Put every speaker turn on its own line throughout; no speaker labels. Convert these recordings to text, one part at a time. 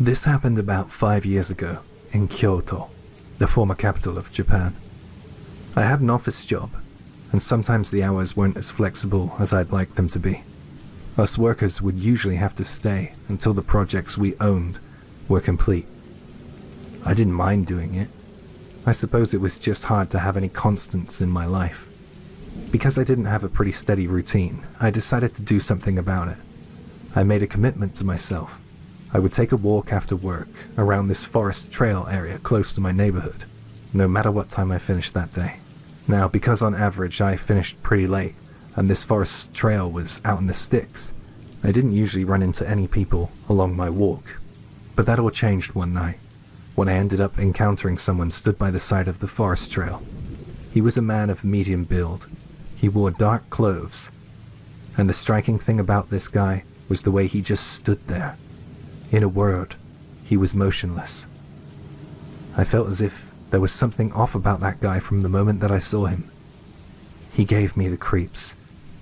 This happened about 5 years ago in Kyoto, the former capital of Japan. I had an office job, and sometimes the hours weren't as flexible as I'd like them to be. Us workers would usually have to stay until the projects we owned were complete. I didn't mind doing it. I suppose it was just hard to have any constants in my life. Because I didn't have a pretty steady routine, I decided to do something about it. I made a commitment to myself. I would take a walk after work around this forest trail area close to my neighborhood, no matter what time I finished that day. Now, because on average I finished pretty late, and this forest trail was out in the sticks, I didn't usually run into any people along my walk. But that all changed one night, when I ended up encountering someone stood by the side of the forest trail. He was a man of medium build. He wore dark clothes, and the striking thing about this guy was the way he just stood there. In a word, he was motionless. I felt as if there was something off about that guy from the moment that I saw him. He gave me the creeps,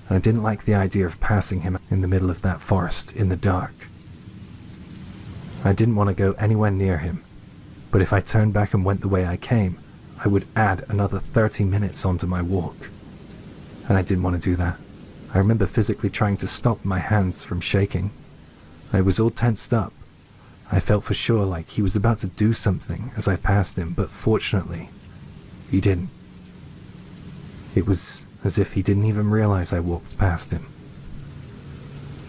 and I didn't like the idea of passing him in the middle of that forest in the dark. I didn't want to go anywhere near him, but if I turned back and went the way I came, I would add another 30 minutes onto my walk. And I didn't want to do that. I remember physically trying to stop my hands from shaking. I was all tensed up. I felt for sure like he was about to do something as I passed him, but fortunately, he didn't. It was as if he didn't even realize I walked past him.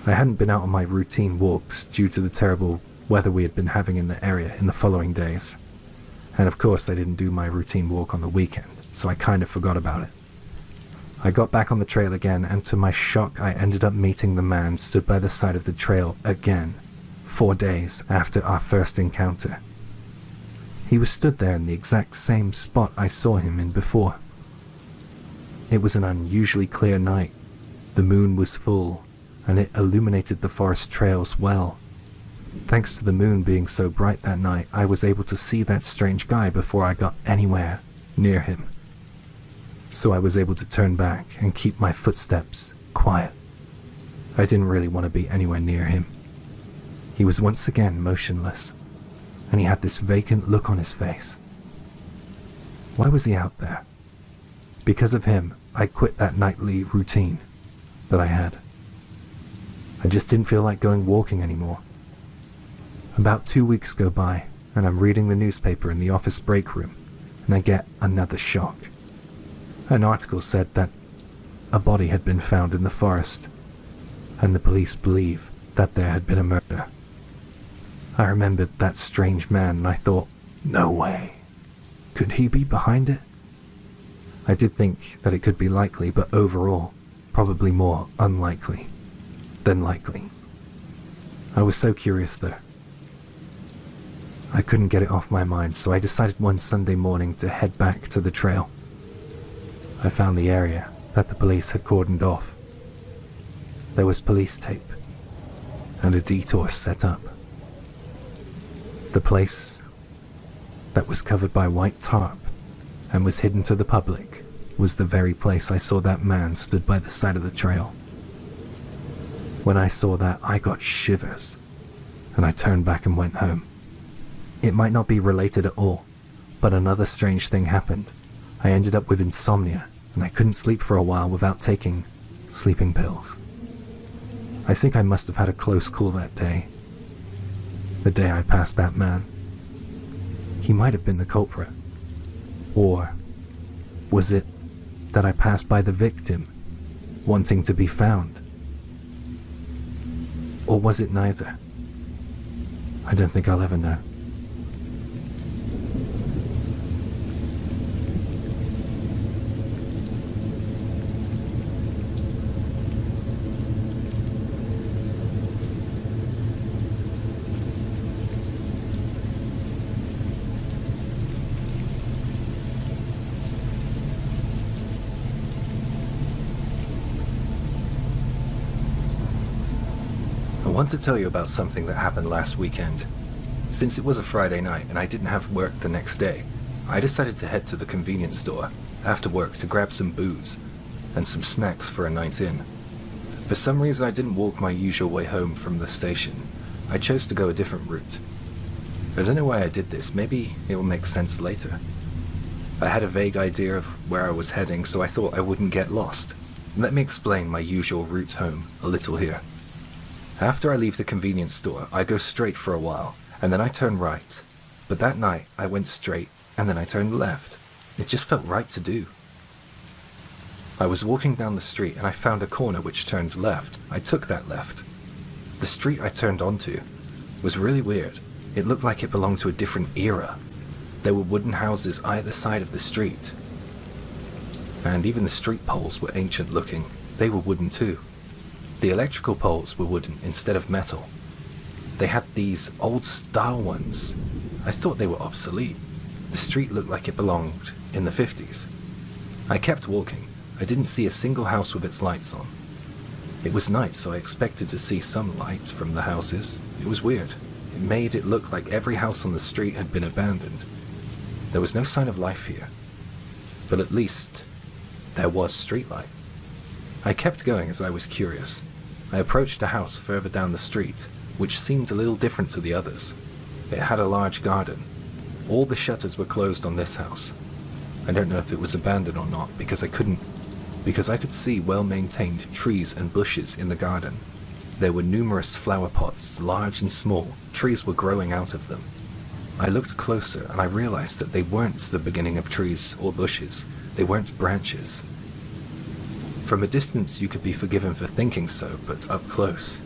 I hadn't been out on my routine walks due to the terrible weather we had been having in the area in the following days. And of course I didn't do my routine walk on the weekend, so I kind of forgot about it. I got back on the trail again, and to my shock I ended up meeting the man stood by the side of the trail again, 4 days after our first encounter. He was stood there in the exact same spot I saw him in before. It was an unusually clear night. The moon was full, and it illuminated the forest trails well. Thanks to the moon being so bright that night, I was able to see that strange guy before I got anywhere near him. So I was able to turn back and keep my footsteps quiet. I didn't really want to be anywhere near him. He was once again motionless, and he had this vacant look on his face. Why was he out there? Because of him, I quit that nightly routine that I had. I just didn't feel like going walking anymore. About 2 weeks go by, and I'm reading the newspaper in the office break room, and I get another shock. An article said that a body had been found in the forest, and the police believe that there had been a murder. I remembered that strange man, and I thought, no way. Could he be behind it? I did think that it could be likely, but overall, probably more unlikely than likely. I was so curious though. I couldn't get it off my mind, so I decided one Sunday morning to head back to the trail. I found the area that the police had cordoned off. There was police tape, and a detour set up. The place that was covered by white tarp and was hidden to the public was the very place I saw that man stood by the side of the trail. When I saw that, I got shivers, and I turned back and went home. It might not be related at all, but another strange thing happened. I ended up with insomnia, and I couldn't sleep for a while without taking sleeping pills. I think I must have had a close call that day. The day I passed that man. He might have been the culprit. Or was it that I passed by the victim, wanting to be found? Or was it neither? I don't think I'll ever know. I want to tell you about something that happened last weekend. Since it was a Friday night and I didn't have work the next day, I decided to head to the convenience store after work to grab some booze and some snacks for a night in. For some reason I didn't walk my usual way home from the station. I chose to go a different route. I don't know why I did this. Maybe it will make sense later. I had a vague idea of where I was heading, so I thought I wouldn't get lost. Let me explain my usual route home a little here. After I leave the convenience store, I go straight for a while, and then I turn right. But that night, I went straight, and then I turned left. It just felt right to do. I was walking down the street, and I found a corner which turned left. I took that left. The street I turned onto was really weird. It looked like it belonged to a different era. There were wooden houses either side of the street. And even the street poles were ancient looking. They were wooden too. The electrical poles were wooden instead of metal. They had these old style ones. I thought they were obsolete. The street looked like it belonged in the 50s. I kept walking. I didn't see a single house with its lights on. It was night, so I expected to see some light from the houses. It was weird. It made it look like every house on the street had been abandoned. There was no sign of life here. But at least there was streetlight. I kept going as I was curious. I approached a house further down the street, which seemed a little different to the others. It had a large garden. All the shutters were closed on this house. I don't know if it was abandoned or not, because I could see well-maintained trees and bushes in the garden. There were numerous flower pots, large and small. Trees were growing out of them. I looked closer and I realized that they weren't the beginning of trees or bushes. They weren't branches. From a distance you could be forgiven for thinking so, but up close,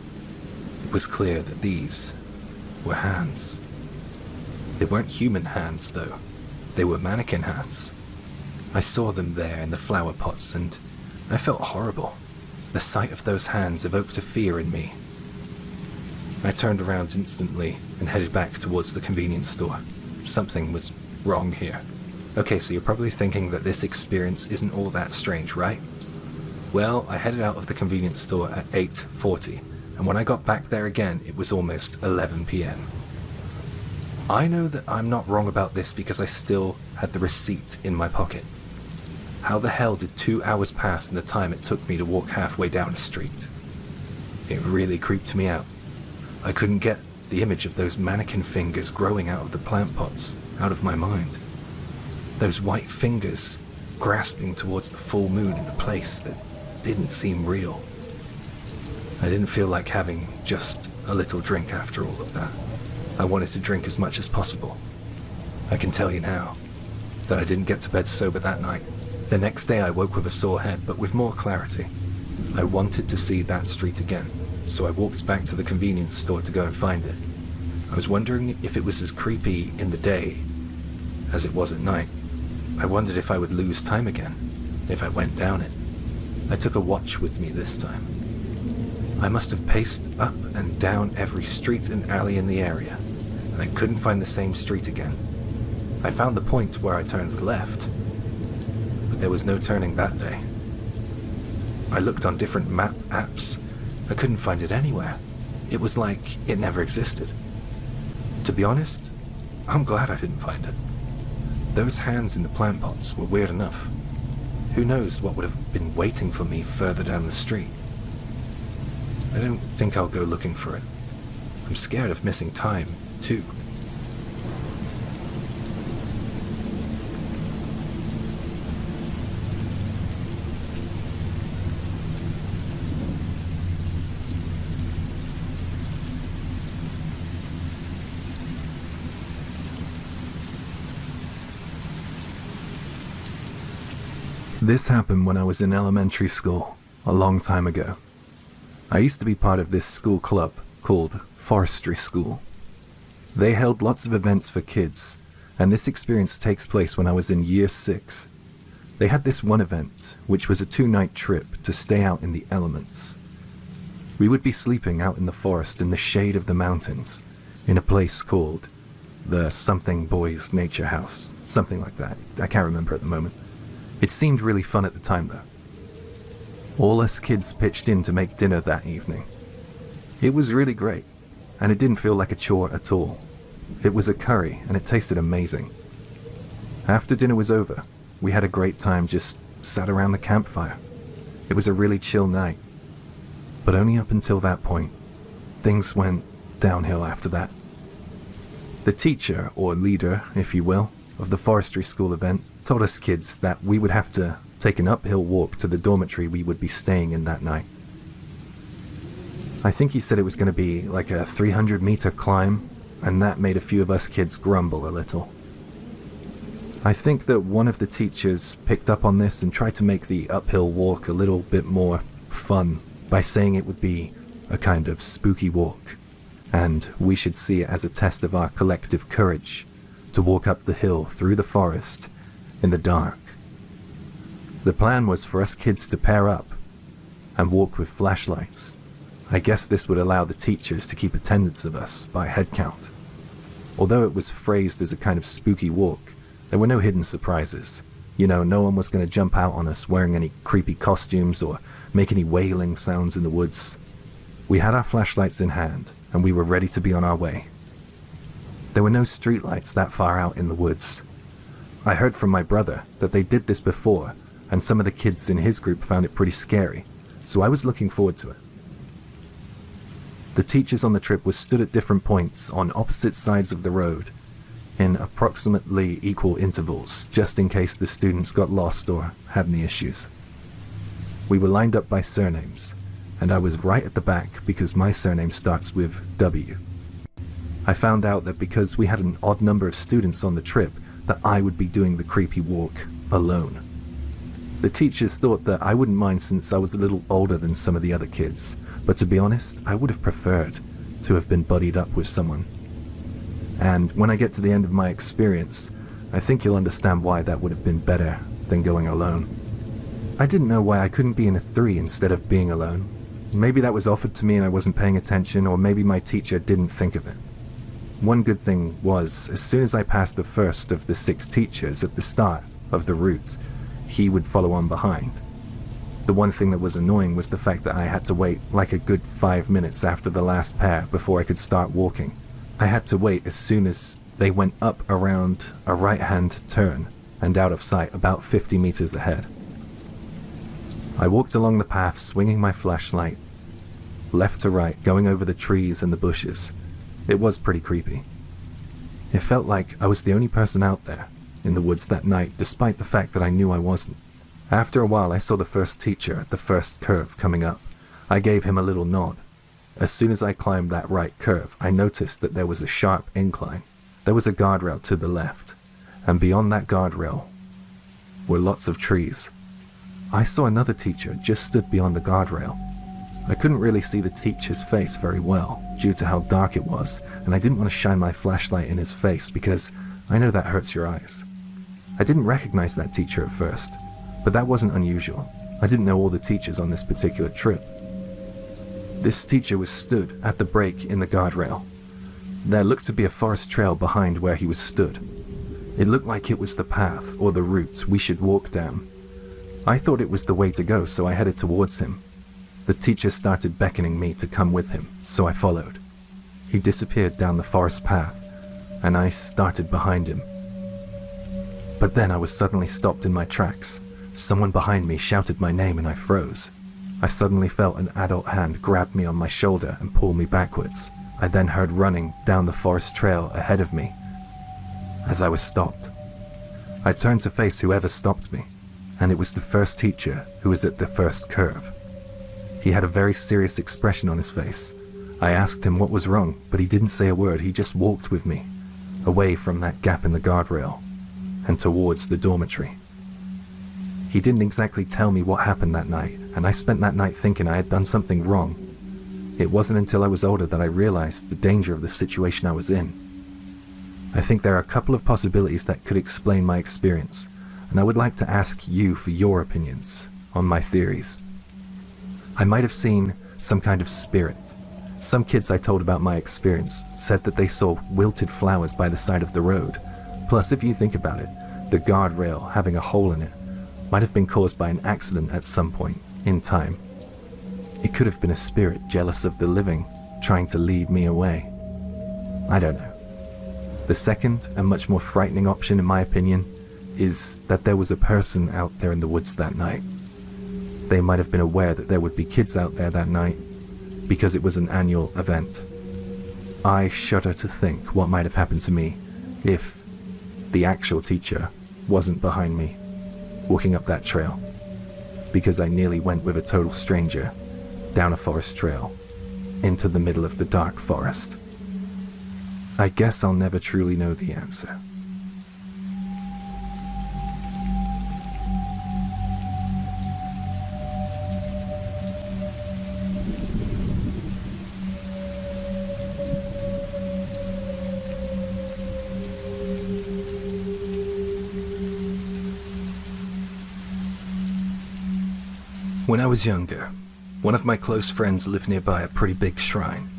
it was clear that these were hands. They weren't human hands, though. They were mannequin hands. I saw them there in the flower pots and I felt horrible. The sight of those hands evoked a fear in me. I turned around instantly and headed back towards the convenience store. Something was wrong here. Okay, so you're probably thinking that this experience isn't all that strange, right? Well, I headed out of the convenience store at 8:40, and when I got back there again, it was almost 11 p.m. I know that I'm not wrong about this because I still had the receipt in my pocket. How the hell did 2 hours pass in the time it took me to walk halfway down a street? It really creeped me out. I couldn't get the image of those mannequin fingers growing out of the plant pots out of my mind. Those white fingers grasping towards the full moon in a place that didn't seem real. I didn't feel like having just a little drink after all of that. I wanted to drink as much as possible. I can tell you now that I didn't get to bed sober that night. The next day I woke with a sore head, but with more clarity. I wanted to see that street again, so I walked back to the convenience store to go and find it. I was wondering if it was as creepy in the day as it was at night. I wondered if I would lose time again, if I went down it. I took a watch with me this time. I must have paced up and down every street and alley in the area, and I couldn't find the same street again. I found the point where I turned left, but there was no turning that day. I looked on different map apps. I couldn't find it anywhere. It was like it never existed. To be honest, I'm glad I didn't find it. Those hands in the plant pots were weird enough. Who knows what would have been waiting for me further down the street. I don't think I'll go looking for it. I'm scared of missing time, too. This happened when I was in elementary school, a long time ago. I used to be part of this school club called Forestry School. They held lots of events for kids, and this experience takes place when I was in year 6. They had this one event, which was a 2-night trip to stay out in the elements. We would be sleeping out in the forest in the shade of the mountains, in a place called the Something Boys Nature House, something like that. I can't remember at the moment. It seemed really fun at the time, though. All us kids pitched in to make dinner that evening. It was really great, and it didn't feel like a chore at all. It was a curry, and it tasted amazing. After dinner was over, we had a great time just sat around the campfire. It was a really chill night. But only up until that point. Things went downhill after that. The teacher, or leader, if you will, of the forestry school event told us kids that we would have to take an uphill walk to the dormitory we would be staying in that night. I think he said it was going to be like a 300-meter climb, and that made a few of us kids grumble a little. I think that one of the teachers picked up on this and tried to make the uphill walk a little bit more fun by saying it would be a kind of spooky walk, and we should see it as a test of our collective courage to walk up the hill through the forest in the dark. The plan was for us kids to pair up and walk with flashlights. I guess this would allow the teachers to keep attendance of us by head count. Although it was phrased as a kind of spooky walk, there were no hidden surprises. You know, no one was going to jump out on us wearing any creepy costumes or make any wailing sounds in the woods. We had our flashlights in hand, and we were ready to be on our way. There were no streetlights that far out in the woods. I heard from my brother that they did this before, and some of the kids in his group found it pretty scary, so I was looking forward to it. The teachers on the trip were stood at different points on opposite sides of the road, in approximately equal intervals, just in case the students got lost or had any issues. We were lined up by surnames, and I was right at the back because my surname starts with W. I found out that because we had an odd number of students on the trip, that I would be doing the creepy walk alone. The teachers thought that I wouldn't mind since I was a little older than some of the other kids, but to be honest, I would have preferred to have been buddied up with someone. And when I get to the end of my experience, I think you'll understand why that would have been better than going alone. I didn't know why I couldn't be in a 3 instead of being alone. Maybe that was offered to me and I wasn't paying attention, or maybe my teacher didn't think of it. One good thing was, as soon as I passed the first of the 6 teachers at the start of the route, he would follow on behind. The one thing that was annoying was the fact that I had to wait like a good 5 minutes after the last pair before I could start walking. I had to wait as soon as they went up around a right-hand turn and out of sight about 50 meters ahead. I walked along the path swinging my flashlight, left to right, going over the trees and the bushes. It was pretty creepy. It felt like I was the only person out there in the woods that night, despite the fact that I knew I wasn't. After a while, I saw the first teacher at the first curve coming up. I gave him a little nod. As soon as I climbed that right curve, I noticed that there was a sharp incline. There was a guardrail to the left, and beyond that guardrail were lots of trees. I saw another teacher just stood beyond the guardrail. I couldn't really see the teacher's face very well due to how dark it was, and I didn't want to shine my flashlight in his face because I know that hurts your eyes. I didn't recognize that teacher at first, but that wasn't unusual. I didn't know all the teachers on this particular trip. This teacher was stood at the break in the guardrail. There looked to be a forest trail behind where he was stood. It looked like it was the path or the route we should walk down. I thought it was the way to go, so I headed towards him. The teacher started beckoning me to come with him, so I followed. He disappeared down the forest path, and I started behind him. But then I was suddenly stopped in my tracks. Someone behind me shouted my name and I froze. I suddenly felt an adult hand grab me on my shoulder and pull me backwards. I then heard running down the forest trail ahead of me as I was stopped. I turned to face whoever stopped me, and it was the first teacher who was at the first curve. He had a very serious expression on his face. I asked him what was wrong, but he didn't say a word. He just walked with me, away from that gap in the guardrail, and towards the dormitory. He didn't exactly tell me what happened that night, and I spent that night thinking I had done something wrong. It wasn't until I was older that I realized the danger of the situation I was in. I think there are a couple of possibilities that could explain my experience, and I would like to ask you for your opinions on my theories. I might have seen some kind of spirit. Some kids I told about my experience said that they saw wilted flowers by the side of the road. Plus, if you think about it, the guardrail having a hole in it might have been caused by an accident at some point in time. It could have been a spirit jealous of the living, trying to lead me away. I don't know. The second and much more frightening option, in my opinion, is that there was a person out there in the woods that night. They might have been aware that there would be kids out there that night because it was an annual event. I shudder to think what might have happened to me if the actual teacher wasn't behind me, walking up that trail, because I nearly went with a total stranger down a forest trail into the middle of the dark forest. I guess I'll never truly know the answer. When I was younger, one of my close friends lived nearby a pretty big shrine.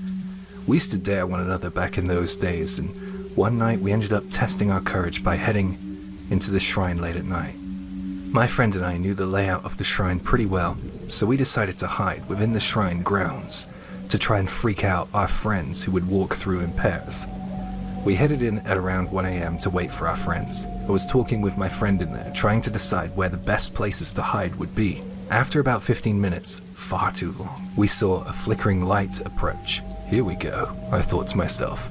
We used to dare one another back in those days, and one night we ended up testing our courage by heading into the shrine late at night. My friend and I knew the layout of the shrine pretty well, so we decided to hide within the shrine grounds to try and freak out our friends who would walk through in pairs. We headed in at around 1 a.m. to wait for our friends. I was talking with my friend in there, trying to decide where the best places to hide would be. After about 15 minutes, far too long, we saw a flickering light approach. Here we go, I thought to myself.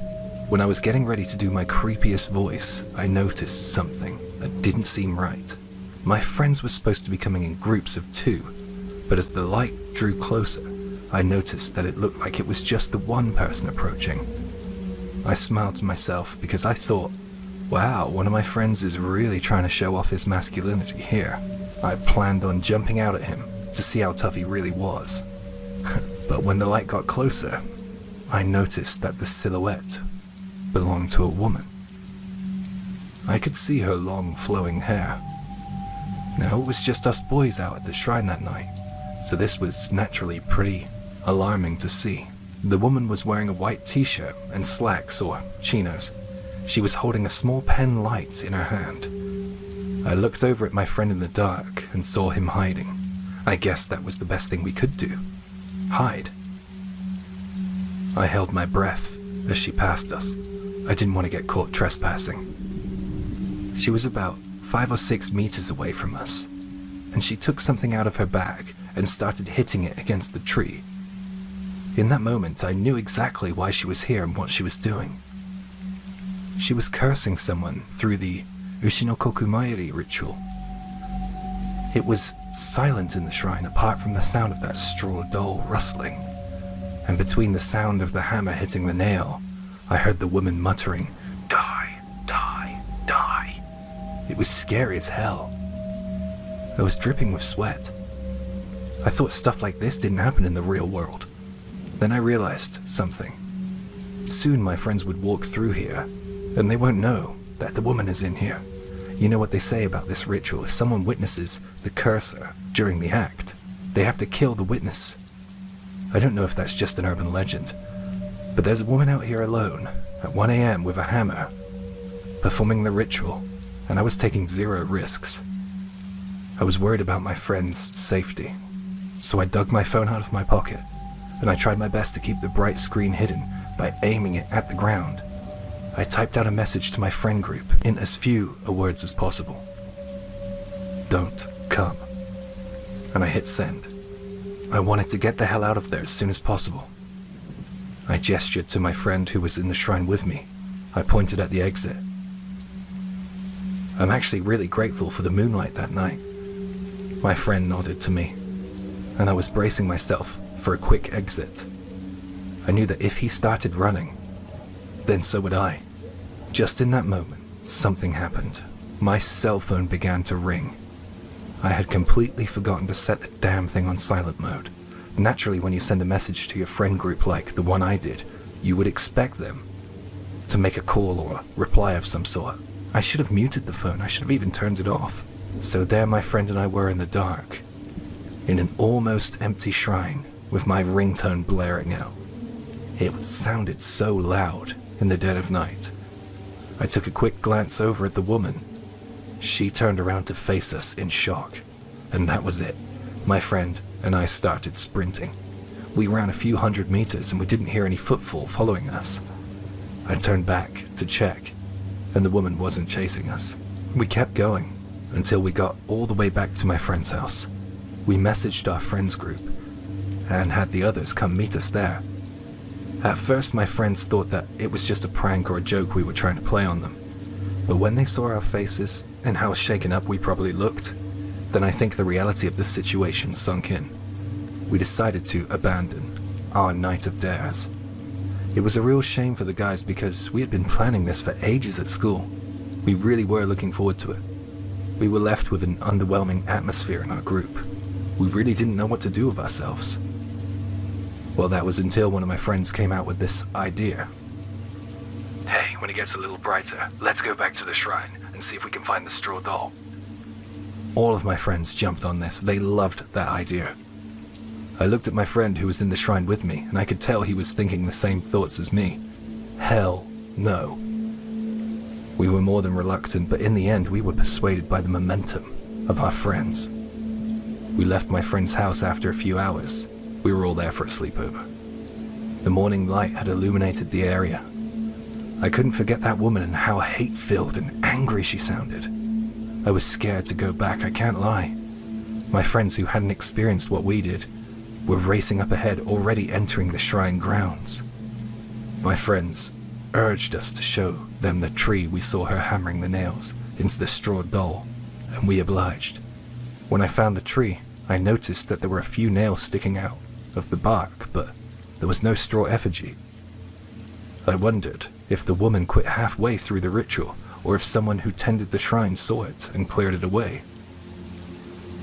When I was getting ready to do my creepiest voice, I noticed something that didn't seem right. My friends were supposed to be coming in groups of 2, but as the light drew closer, I noticed that it looked like it was just the one person approaching. I smiled to myself because I thought, wow, one of my friends is really trying to show off his masculinity here. I planned on jumping out at him to see how tough he really was. But when the light got closer, I noticed that the silhouette belonged to a woman. I could see her long flowing hair. Now, it was just us boys out at the shrine that night, so this was naturally pretty alarming to see. The woman was wearing a white t-shirt and slacks or chinos. She was holding a small pen light in her hand. I looked over at my friend in the dark and saw him hiding. I guess that was the best thing we could do. Hide. I held my breath as she passed us. I didn't want to get caught trespassing. She was about 5 or 6 meters away from us, and she took something out of her bag and started hitting it against the tree. In that moment, I knew exactly why she was here and what she was doing. She was cursing someone through the Ushinokokumairi ritual. It was silent in the shrine apart from the sound of that straw doll rustling, and between the sound of the hammer hitting the nail, I heard the woman muttering, "Die, die, die." It was scary as hell. I was dripping with sweat. I thought stuff like this didn't happen in the real world. Then I realized something. Soon my friends would walk through here, and they won't know that the woman is in here. You know what they say about this ritual: if someone witnesses the cursor during the act, they have to kill the witness. I don't know if that's just an urban legend, but there's a woman out here alone at 1 a.m. with a hammer, performing the ritual, and I was taking 0 risks. I was worried about my friend's safety, so I dug my phone out of my pocket, and I tried my best to keep the bright screen hidden by aiming it at the ground. I typed out a message to my friend group in as few words as possible. "Don't come." And I hit send. I wanted to get the hell out of there as soon as possible. I gestured to my friend who was in the shrine with me. I pointed at the exit. I'm actually really grateful for the moonlight that night. My friend nodded to me, and I was bracing myself for a quick exit. I knew that if he started running, then so would I. Just in that moment, something happened. My cell phone began to ring. I had completely forgotten to set the damn thing on silent mode. Naturally, when you send a message to your friend group like the one I did, you would expect them to make a call or a reply of some sort. I should have muted the phone. I should have even turned it off. So there my friend and I were in the dark, in an almost empty shrine, with my ringtone blaring out. It sounded so loud in the dead of night. I took a quick glance over at the woman. She turned around to face us in shock, and that was it. My friend and I started sprinting. We ran a few hundred meters and we didn't hear any footfall following us. I turned back to check, and the woman wasn't chasing us. We kept going until we got all the way back to my friend's house. We messaged our friends group and had the others come meet us there. At first, my friends thought that it was just a prank or a joke we were trying to play on them. But when they saw our faces and how shaken up we probably looked, then I think the reality of the situation sunk in. We decided to abandon our night of dares. It was a real shame for the guys because we had been planning this for ages at school. We really were looking forward to it. We were left with an underwhelming atmosphere in our group. We really didn't know what to do with ourselves. Well, that was until one of my friends came out with this idea. Hey, when it gets a little brighter, let's go back to the shrine and see if we can find the straw doll. All of my friends jumped on this. They loved that idea. I looked at my friend who was in the shrine with me, and I could tell he was thinking the same thoughts as me. Hell no. We were more than reluctant, but in the end we were persuaded by the momentum of our friends. We left my friend's house after a few hours. We were all there for a sleepover. The morning light had illuminated the area. I couldn't forget that woman and how hate-filled and angry she sounded. I was scared to go back, I can't lie. My friends who hadn't experienced what we did were racing up ahead, already entering the shrine grounds. My friends urged us to show them the tree we saw her hammering the nails into the straw doll, and we obliged. When I found the tree, I noticed that there were a few nails sticking out of the bark, but there was no straw effigy. I wondered if the woman quit halfway through the ritual, or if someone who tended the shrine saw it and cleared it away.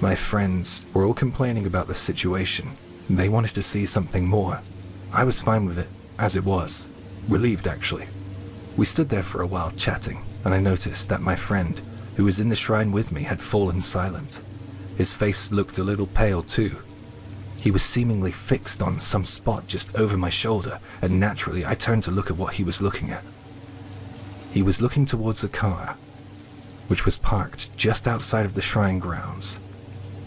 My friends were all complaining about the situation. They wanted to see something more. I was fine with it, as it was. Relieved, actually. We stood there for a while chatting, and I noticed that my friend, who was in the shrine with me, had fallen silent. His face looked a little pale too. He was seemingly fixed on some spot just over my shoulder, and naturally I turned to look at what he was looking at. He was looking towards a car, which was parked just outside of the shrine grounds.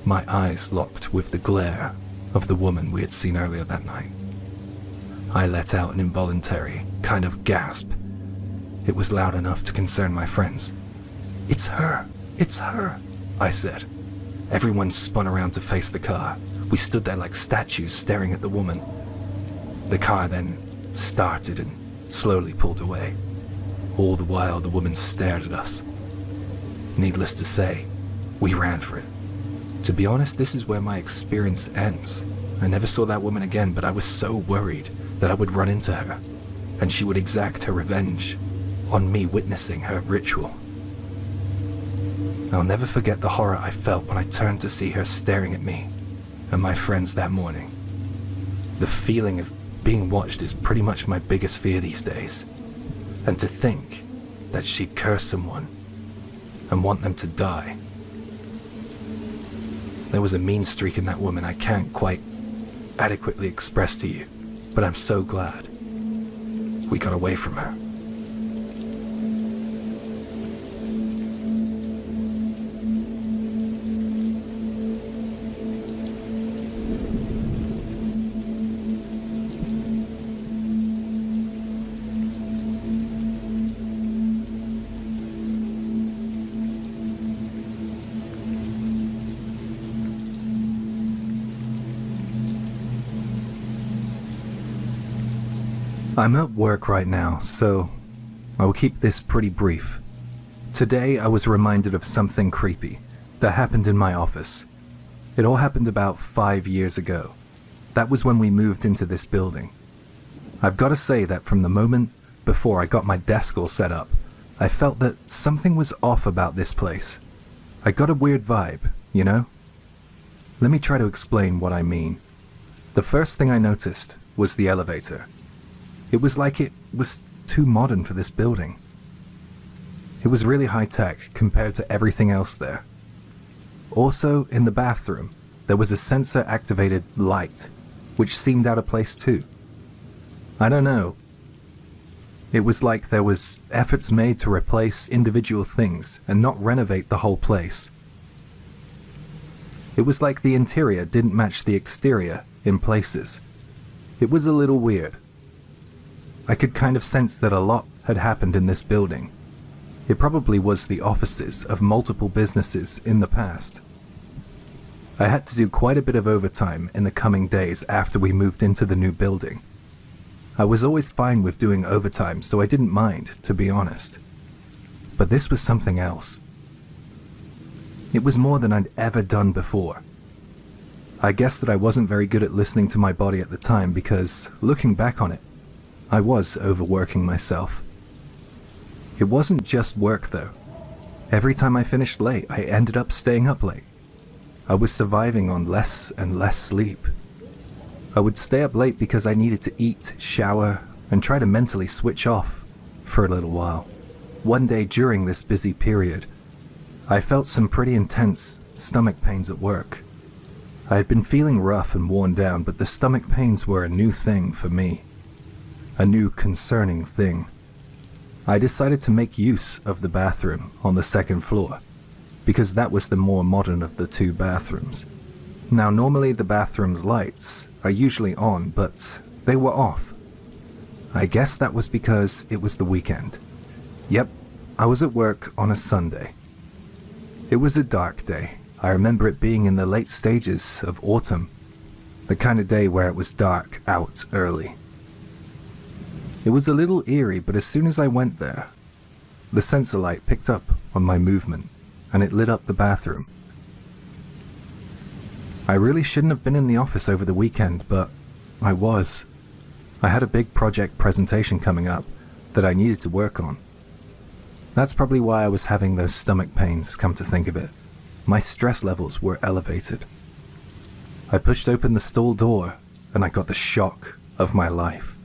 My eyes locked with the glare of the woman we had seen earlier that night. I let out an involuntary kind of gasp. It was loud enough to concern my friends. "It's her! It's her!" I said. Everyone spun around to face the car. We stood there like statues staring at the woman. The car then started and slowly pulled away. All the while the woman stared at us. Needless to say, we ran for it. To be honest, this is where my experience ends. I never saw that woman again, but I was so worried that I would run into her, and she would exact her revenge on me witnessing her ritual. I'll never forget the horror I felt when I turned to see her staring at me and my friends that morning. The feeling of being watched is pretty much my biggest fear these days. And to think that she'd curse someone and want them to die. There was a mean streak in that woman I can't quite adequately express to you, but I'm so glad we got away from her. I'm at work right now, so I will keep this pretty brief. Today I was reminded of something creepy that happened in my office. It all happened about 5 years ago. That was when we moved into this building. I've got to say that from the moment before I got my desk all set up, I felt that something was off about this place. I got a weird vibe, you know? Let me try to explain what I mean. The first thing I noticed was the elevator. It was like it was too modern for this building. It was really high-tech compared to everything else there. Also, in the bathroom, there was a sensor-activated light, which seemed out of place too. I don't know. It was like there was efforts made to replace individual things and not renovate the whole place. It was like the interior didn't match the exterior in places. It was a little weird. I could kind of sense that a lot had happened in this building. It probably was the offices of multiple businesses in the past. I had to do quite a bit of overtime in the coming days after we moved into the new building. I was always fine with doing overtime, so I didn't mind, to be honest. But this was something else. It was more than I'd ever done before. I guess that I wasn't very good at listening to my body at the time because, looking back on it, I was overworking myself. It wasn't just work though. Every time I finished late, I ended up staying up late. I was surviving on less and less sleep. I would stay up late because I needed to eat, shower, and try to mentally switch off for a little while. One day during this busy period, I felt some pretty intense stomach pains at work. I had been feeling rough and worn down, but the stomach pains were a new thing for me. A new concerning thing. I decided to make use of the bathroom on the second floor, because that was the more modern of the two bathrooms. Now normally the bathroom's lights are usually on, but they were off. I guess that was because it was the weekend. Yep, I was at work on a Sunday. It was a dark day. I remember it being in the late stages of autumn, the kind of day where it was dark out early. It was a little eerie, but as soon as I went there, the sensor light picked up on my movement and it lit up the bathroom. I really shouldn't have been in the office over the weekend, but I was. I had a big project presentation coming up that I needed to work on. That's probably why I was having those stomach pains, come to think of it. My stress levels were elevated. I pushed open the stall door and I got the shock of my life.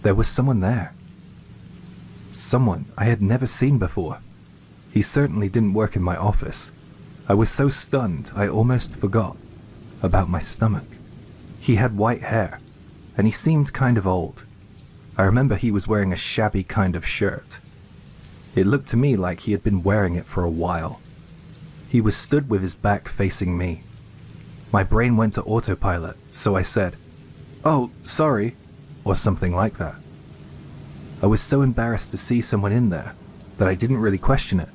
There was someone there. Someone I had never seen before. He certainly didn't work in my office. I was so stunned I almost forgot about my stomach. He had white hair, and he seemed kind of old. I remember he was wearing a shabby kind of shirt. It looked to me like he had been wearing it for a while. He was stood with his back facing me. My brain went to autopilot, so I said, "Oh, sorry," or something like that. I was so embarrassed to see someone in there that I didn't really question it.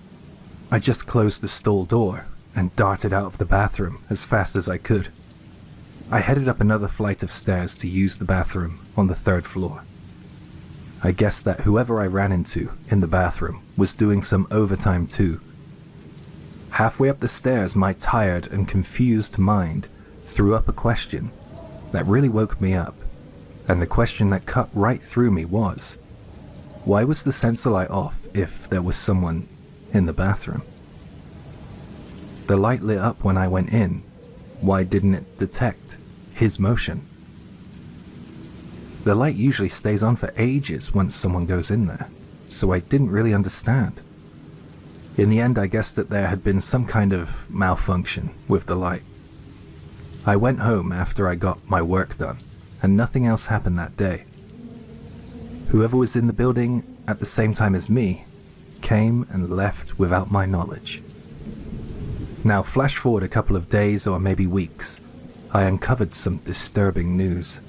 I just closed the stall door and darted out of the bathroom as fast as I could. I headed up another flight of stairs to use the bathroom on the third floor. I guessed that whoever I ran into in the bathroom was doing some overtime too. Halfway up the stairs, my tired and confused mind threw up a question that really woke me up. And the question that cut right through me was, why was the sensor light off if there was someone in the bathroom? The light lit up when I went in. Why didn't it detect his motion? The light usually stays on for ages once someone goes in there, so I didn't really understand. In the end, I guessed that there had been some kind of malfunction with the light. I went home after I got my work done, and nothing else happened that day. Whoever was in the building at the same time as me came and left without my knowledge. Now flash forward a couple of days or maybe weeks, I uncovered some disturbing news.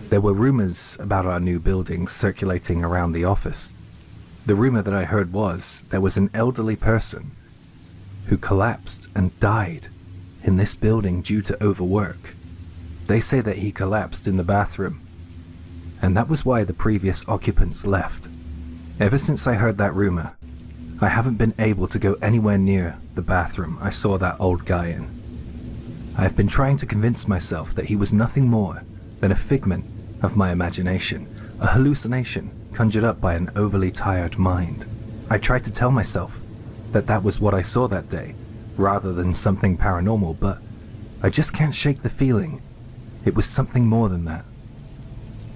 There were rumors about our new building circulating around the office. The rumor that I heard was there was an elderly person who collapsed and died in this building due to overwork. They say that he collapsed in the bathroom, and that was why the previous occupants left. Ever since I heard that rumor, I haven't been able to go anywhere near the bathroom I saw that old guy in. I have been trying to convince myself that he was nothing more than a figment of my imagination, a hallucination conjured up by an overly tired mind. I tried to tell myself that that was what I saw that day, rather than something paranormal, but I just can't shake the feeling it was something more than that.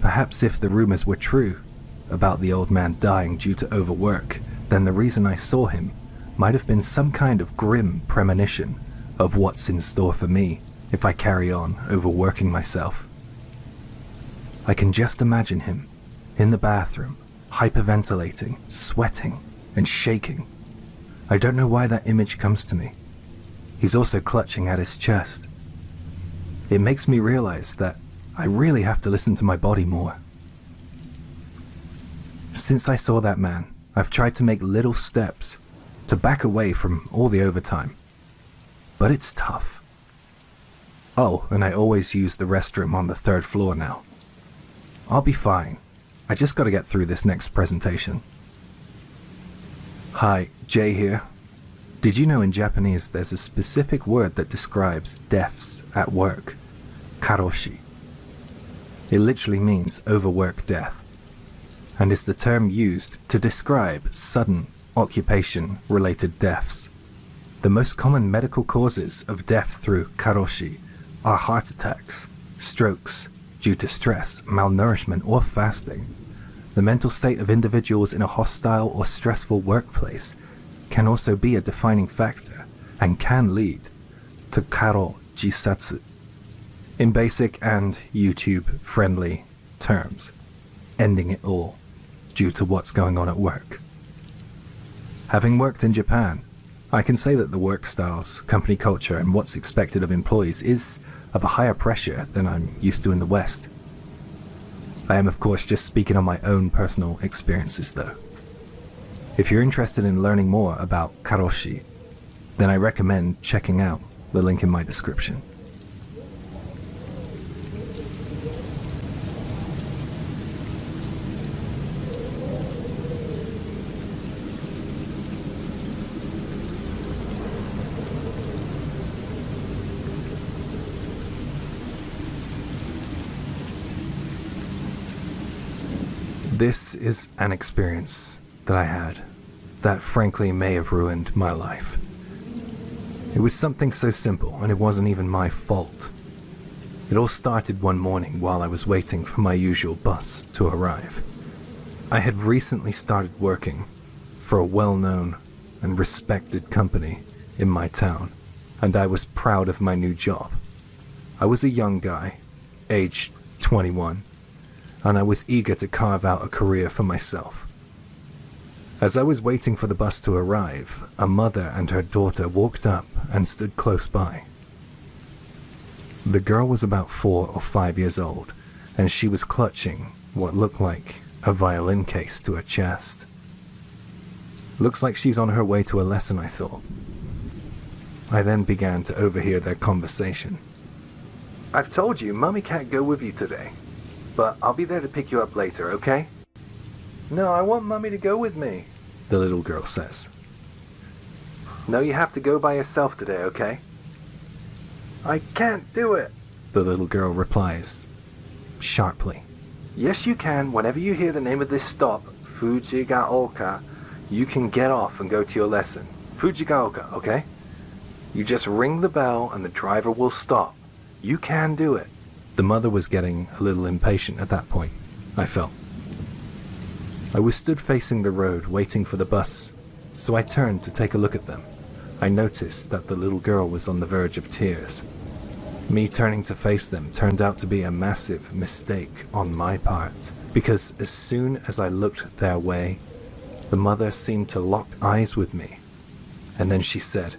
Perhaps if the rumors were true about the old man dying due to overwork, then the reason I saw him might have been some kind of grim premonition of what's in store for me if I carry on overworking myself. I can just imagine him in the bathroom, hyperventilating, sweating, and shaking. I don't know why that image comes to me. He's also clutching at his chest. It makes me realize that I really have to listen to my body more. Since I saw that man, I've tried to make little steps to back away from all the overtime. But it's tough. Oh, and I always use the restroom on the third floor now. I'll be fine. I just gotta get through this next presentation. Hi, Jay here. Did you know in Japanese there's a specific word that describes deaths at work? Karoshi. It literally means overwork death, and is the term used to describe sudden occupation-related deaths. The most common medical causes of death through karoshi are heart attacks, strokes due to stress, malnourishment, or fasting. The mental state of individuals in a hostile or stressful workplace can also be a defining factor and can lead to karo jisatsu. In basic and YouTube-friendly terms, ending it all due to what's going on at work. Having worked in Japan, I can say that the work styles, company culture, and what's expected of employees is of a higher pressure than I'm used to in the West. I am of course just speaking on my own personal experiences though. If you're interested in learning more about karoshi, then I recommend checking out the link in my description. This is an experience that I had that frankly may have ruined my life. It was something so simple, and it wasn't even my fault. It all started one morning while I was waiting for my usual bus to arrive. I had recently started working for a well-known and respected company in my town, and I was proud of my new job. I was a young guy, aged 21, and I was eager to carve out a career for myself. As I was waiting for the bus to arrive, a mother and her daughter walked up and stood close by. The girl was about 4 or 5 years old, and she was clutching what looked like a violin case to her chest. Looks like she's on her way to a lesson, I thought. I then began to overhear their conversation. "I've told you, Mummy can't go with you today, but I'll be there to pick you up later, okay?" "No, I want Mummy to go with me," the little girl says. "No, you have to go by yourself today, okay?" "I can't do it," the little girl replies, sharply. "Yes, you can. Whenever you hear the name of this stop, Fujigaoka, you can get off and go to your lesson. Fujigaoka, okay? You just ring the bell and the driver will stop. You can do it." The mother was getting a little impatient at that point, I felt. I was stood facing the road waiting for the bus, so I turned to take a look at them. I noticed that the little girl was on the verge of tears. Me turning to face them turned out to be a massive mistake on my part, because as soon as I looked their way, the mother seemed to lock eyes with me, and then she said,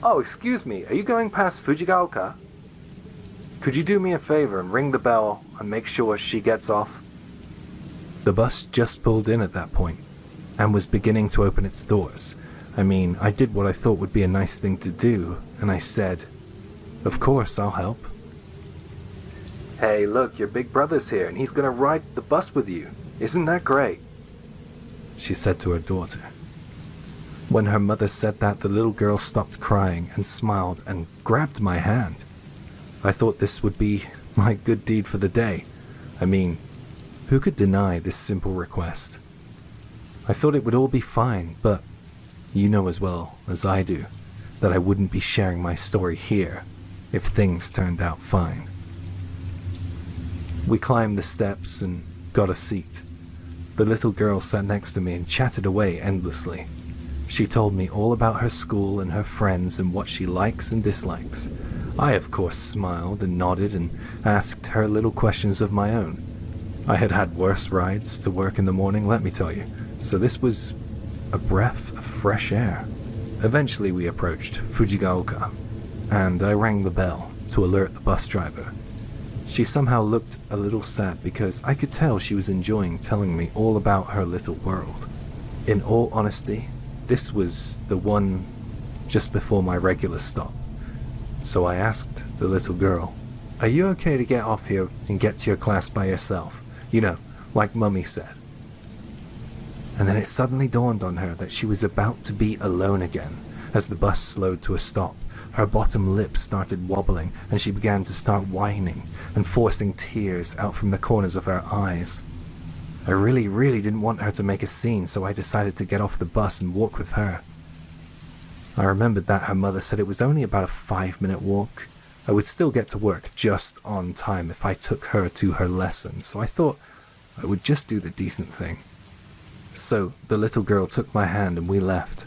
"Oh, excuse me, are you going past Fujigaoka? Could you do me a favor and ring the bell and make sure she gets off?" The bus just pulled in at that point and was beginning to open its doors. I did what I thought would be a nice thing to do, and I said, "Of course, I'll help." "Hey, look, your big brother's here and he's gonna ride the bus with you. Isn't that great?" she said to her daughter. When her mother said that, the little girl stopped crying and smiled and grabbed my hand. I thought this would be my good deed for the day. Who could deny this simple request? I thought it would all be fine, but you know as well as I do that I wouldn't be sharing my story here if things turned out fine. We climbed the steps and got a seat. The little girl sat next to me and chatted away endlessly. She told me all about her school and her friends and what she likes and dislikes. I, of course, smiled and nodded and asked her little questions of my own. I had had worse rides to work in the morning, let me tell you, so this was a breath of fresh air. Eventually we approached Fujigaoka, and I rang the bell to alert the bus driver. She somehow looked a little sad because I could tell she was enjoying telling me all about her little world. In all honesty, this was the one just before my regular stop. So I asked the little girl, "Are you okay to get off here and get to your class by yourself? You know, like Mummy said." And then it suddenly dawned on her that she was about to be alone again. As the bus slowed to a stop, her bottom lip started wobbling and she began to start whining and forcing tears out from the corners of her eyes. I really didn't want her to make a scene, so I decided to get off the bus and walk with her. I remembered that her mother said it was only about a 5-minute walk. I would still get to work just on time if I took her to her lesson, so I thought I would just do the decent thing. So the little girl took my hand and we left.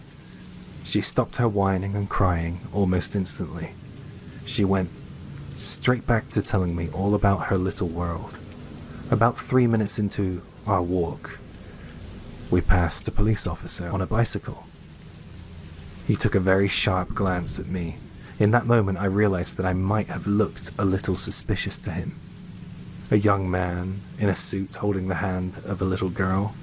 She stopped her whining and crying almost instantly. She went straight back to telling me all about her little world. About 3 minutes into our walk, we passed a police officer on a bicycle. He took a very sharp glance at me. In that moment, I realized that I might have looked a little suspicious to him. A young man in a suit holding the hand of a little girl.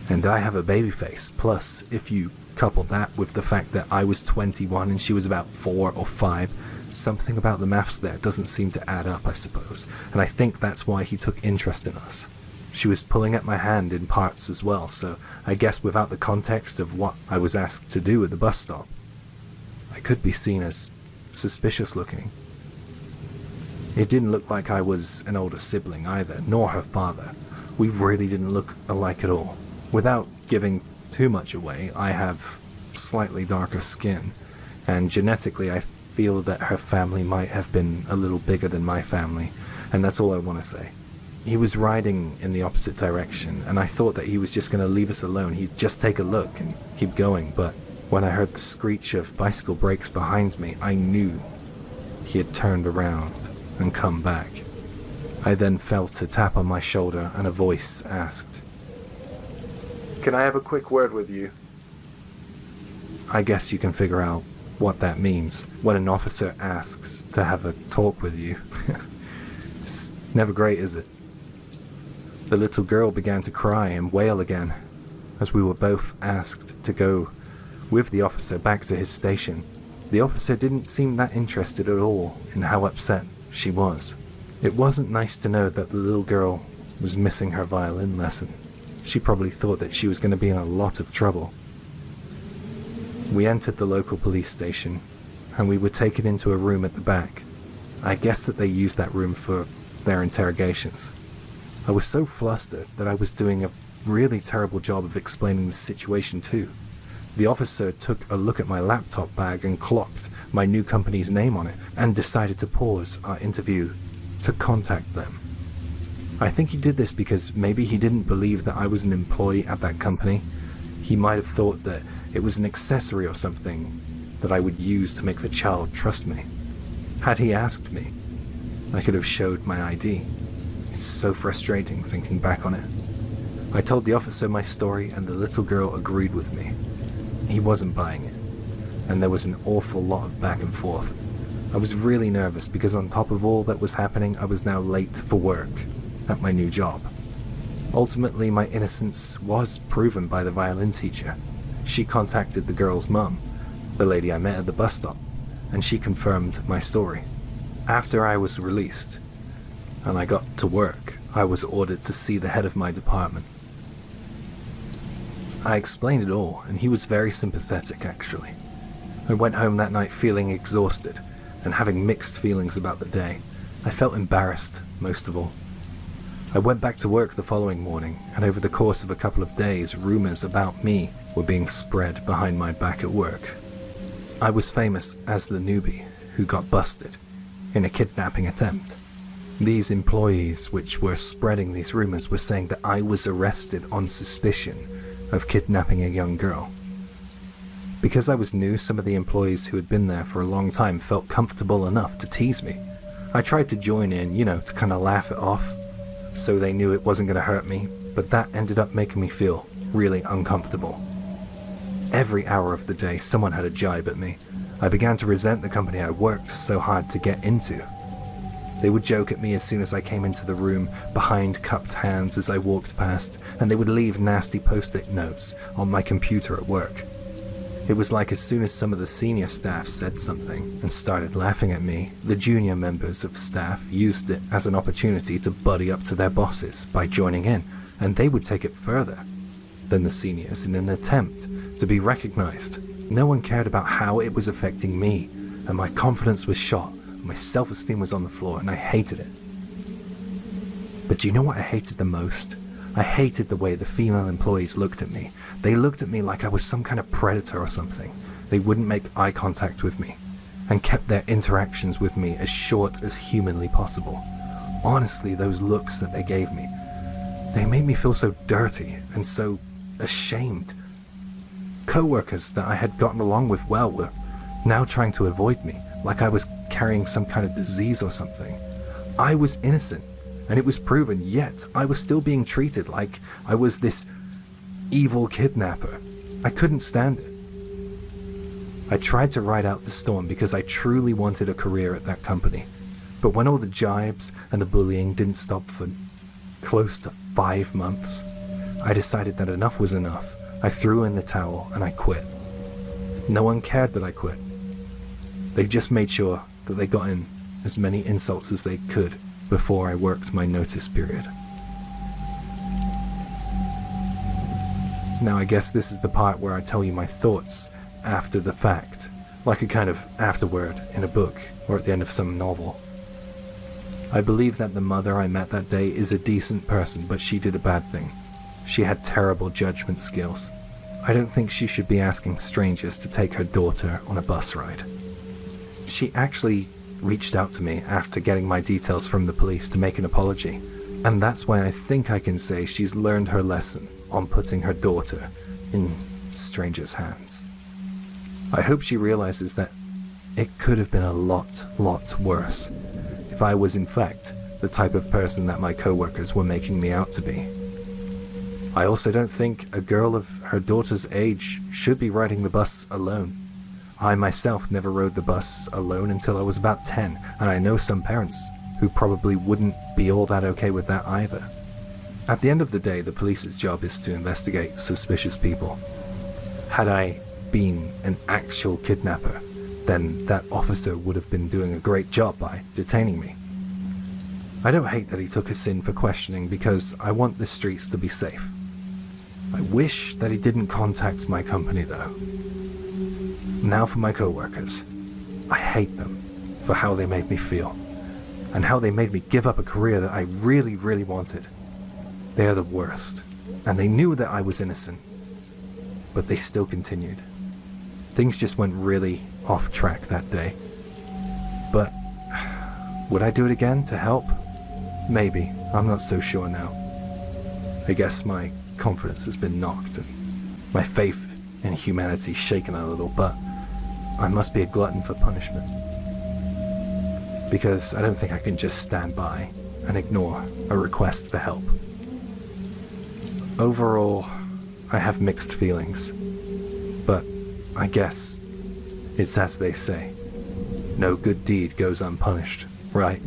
And I have a baby face. Plus, if you couple that with the fact that I was 21 and she was about 4 or 5, something about the maths there doesn't seem to add up, I suppose. And I think that's why he took interest in us. She was pulling at my hand in parts as well, so I guess without the context of what I was asked to do at the bus stop, I could be seen as suspicious looking. It didn't look like I was an older sibling either, nor her father. We really didn't look alike at all. Without giving too much away, I have slightly darker skin, and genetically I feel that her family might have been a little bigger than my family, and that's all I want to say. He was riding in the opposite direction, and I thought that he was just going to leave us alone. He'd just take a look and keep going, but when I heard the screech of bicycle brakes behind me, I knew he had turned around and come back. I then felt a tap on my shoulder and a voice asked, "Can I have a quick word with you?" I guess you can figure out what that means when an officer asks to have a talk with you. It's never great, is it? The little girl began to cry and wail again as we were both asked to go with the officer back to his station. The officer didn't seem that interested at all in how upset she was. It wasn't nice to know that the little girl was missing her violin lesson. She probably thought that she was going to be in a lot of trouble. We entered the local police station, and we were taken into a room at the back. I guess that they used that room for their interrogations. I was so flustered that I was doing a really terrible job of explaining the situation too. The officer took a look at my laptop bag and clocked my new company's name on it, and decided to pause our interview to contact them. I think he did this because maybe he didn't believe that I was an employee at that company. He might have thought that it was an accessory or something that I would use to make the child trust me. Had he asked me, I could have showed my ID. It's so frustrating thinking back on it. I told the officer my story and the little girl agreed with me. He wasn't buying it, and there was an awful lot of back and forth. I was really nervous because on top of all that was happening, I was now late for work at my new job. Ultimately, my innocence was proven by the violin teacher. She contacted the girl's mum, the lady I met at the bus stop, and she confirmed my story. After I was released, and I got to work, I was ordered to see the head of my department. I explained it all, and he was very sympathetic, actually. I went home that night feeling exhausted, and having mixed feelings about the day. I felt embarrassed, most of all. I went back to work the following morning, and over the course of a couple of days, rumors about me were being spread behind my back at work. I was famous as the newbie who got busted in a kidnapping attempt. These employees which were spreading these rumors were saying that I was arrested on suspicion of kidnapping a young girl. Because I was new, some of the employees who had been there for a long time felt comfortable enough to tease me. I tried to join in, to kind of laugh it off, so they knew it wasn't going to hurt me, but that ended up making me feel really uncomfortable. Every hour of the day, someone had a jibe at me. I began to resent the company I worked so hard to get into. They would joke at me as soon as I came into the room, behind cupped hands as I walked past, and they would leave nasty post-it notes on my computer at work. It was like as soon as some of the senior staff said something and started laughing at me, the junior members of staff used it as an opportunity to buddy up to their bosses by joining in, and they would take it further than the seniors in an attempt to be recognized. No one cared about how it was affecting me, and my confidence was shot, my self-esteem was on the floor, and I hated it. But do you know what I hated the most? I hated the way the female employees looked at me. They looked at me like I was some kind of predator or something. They wouldn't make eye contact with me, and kept their interactions with me as short as humanly possible. Honestly, those looks that they gave me, they made me feel so dirty and so ashamed. Co-workers that I had gotten along with well were now trying to avoid me, like I was carrying some kind of disease or something. I was innocent, and it was proven, yet I was still being treated like I was this evil kidnapper. I couldn't stand it. I tried to ride out the storm because I truly wanted a career at that company. But when all the jibes and the bullying didn't stop for close to 5 months, I decided that enough was enough. I threw in the towel and I quit. No one cared that I quit. They just made sure that they got in as many insults as they could before I worked my notice period. Now I guess this is the part where I tell you my thoughts after the fact, like a kind of afterword in a book or at the end of some novel. I believe that the mother I met that day is a decent person, but she did a bad thing. She had terrible judgment skills. I don't think she should be asking strangers to take her daughter on a bus ride. She actually reached out to me after getting my details from the police to make an apology, and that's why I think I can say she's learned her lesson on putting her daughter in strangers' hands. I hope she realizes that it could have been a lot worse if I was in fact the type of person that my co-workers were making me out to be. I also don't think a girl of her daughter's age should be riding the bus alone. I myself never rode the bus alone until I was about 10, and I know some parents who probably wouldn't be all that okay with that either. At the end of the day, the police's job is to investigate suspicious people. Had I been an actual kidnapper, then that officer would have been doing a great job by detaining me. I don't hate that he took us in for questioning because I want the streets to be safe. I wish that he didn't contact my company though. Now for my co-workers. I hate them for how they made me feel, and how they made me give up a career that I really wanted. They are the worst, and they knew that I was innocent, but they still continued. Things just went really off track that day. But would I do it again to help? Maybe. I'm not so sure now. I guess my confidence has been knocked and my faith in humanity shaken a little, but I must be a glutton for punishment. Because I don't think I can just stand by and ignore a request for help. Overall, I have mixed feelings, but I guess it's as they say, no good deed goes unpunished, right?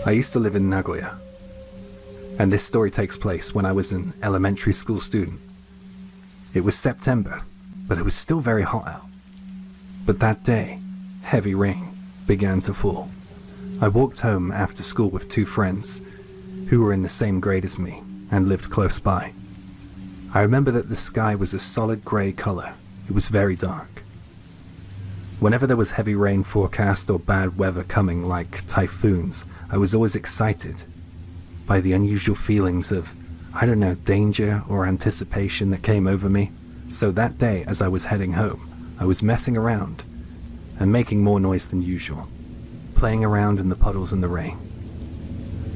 I used to live in Nagoya, and this story takes place when I was an elementary school student. It was September, but it was still very hot out. But that day, heavy rain began to fall. I walked home after school with 2 friends who were in the same grade as me and lived close by. I remember that the sky was a solid grey colour. It was very dark. Whenever there was heavy rain forecast or bad weather coming like typhoons, I was always excited by the unusual feelings of, danger or anticipation that came over me. So that day, as I was heading home, I was messing around and making more noise than usual, playing around in the puddles in the rain.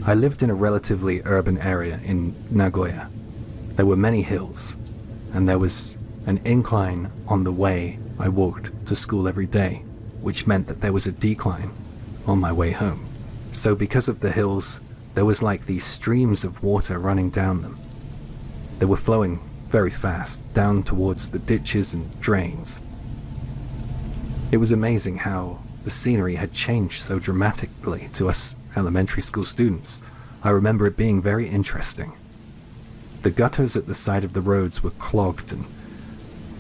I lived in a relatively urban area in Nagoya. There were many hills, and there was an incline on the way I walked to school every day, which meant that there was a decline on my way home. So because of the hills, there was like these streams of water running down them. They were flowing very fast down towards the ditches and drains. It was amazing how the scenery had changed so dramatically to us elementary school students. I remember it being very interesting. The gutters at the side of the roads were clogged, and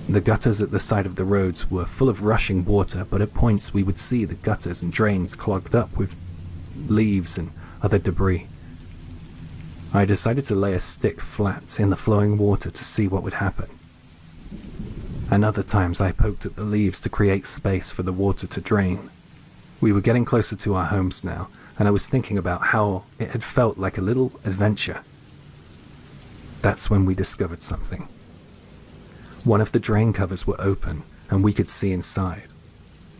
the gutters at the side of the roads were full of rushing water, but at points we would see the gutters and drains clogged up with leaves and other debris. I decided to lay a stick flat in the flowing water to see what would happen. And other times I poked at the leaves to create space for the water to drain. We were getting closer to our homes now, and I was thinking about how it had felt like a little adventure. That's when we discovered something. One of the drain covers were open, and we could see inside.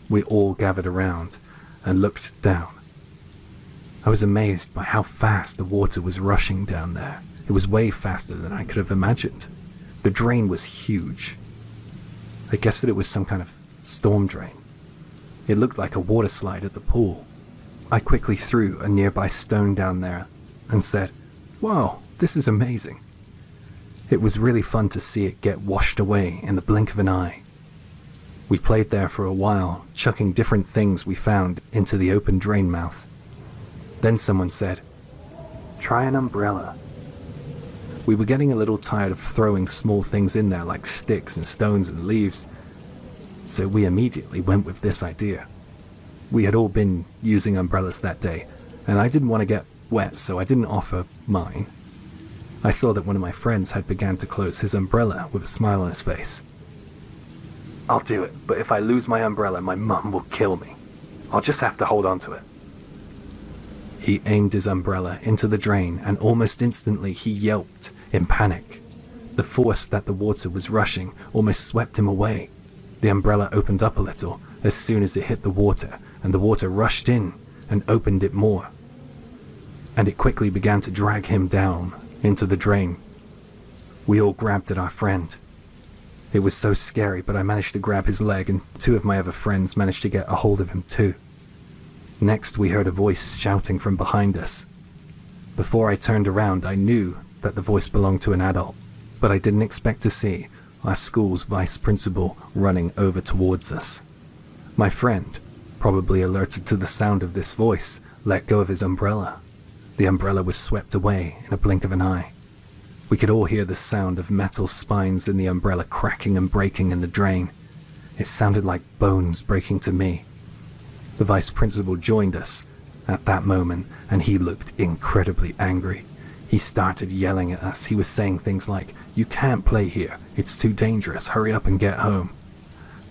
We all gathered around and looked down. I was amazed by how fast the water was rushing down there. It was way faster than I could have imagined. The drain was huge. I guessed that it was some kind of storm drain. It looked like a water slide at the pool. I quickly threw a nearby stone down there and said, "Wow, this is amazing." It was really fun to see it get washed away in the blink of an eye. We played there for a while, chucking different things we found into the open drain mouth. Then someone said, "Try an umbrella." We were getting a little tired of throwing small things in there like sticks and stones and leaves, so we immediately went with this idea. We had all been using umbrellas that day, and I didn't want to get wet, so I didn't offer mine. I saw that one of my friends had begun to close his umbrella with a smile on his face. "I'll do it, but if I lose my umbrella, my mum will kill me. I'll just have to hold on to it." He aimed his umbrella into the drain, and almost instantly he yelped in panic. The force that the water was rushing almost swept him away. The umbrella opened up a little as soon as it hit the water, and the water rushed in and opened it more. And it quickly began to drag him down into the drain. We all grabbed at our friend. It was so scary, but I managed to grab his leg, and two of my other friends managed to get a hold of him too. Next, we heard a voice shouting from behind us. Before I turned around, I knew that the voice belonged to an adult, but I didn't expect to see our school's vice principal running over towards us. My friend, probably alerted to the sound of this voice, let go of his umbrella. The umbrella was swept away in a blink of an eye. We could all hear the sound of metal spines in the umbrella cracking and breaking in the drain. It sounded like bones breaking to me. The vice principal joined us at that moment, and he looked incredibly angry. He started yelling at us. He was saying things like, "You can't play here. It's too dangerous. Hurry up and get home."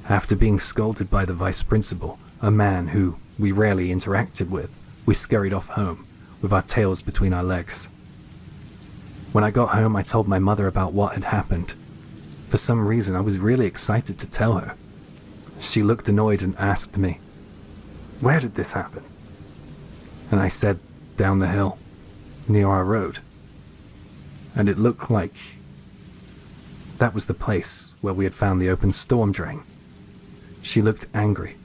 After being scolded by the vice principal, a man who we rarely interacted with, we scurried off home with our tails between our legs. When I got home, I told my mother about what had happened. For some reason, I was really excited to tell her. She looked annoyed and asked me, "Where did this happen?" And I said, "Down the hill, near our road." And it looked like that was the place where we had found the open storm drain. She looked angry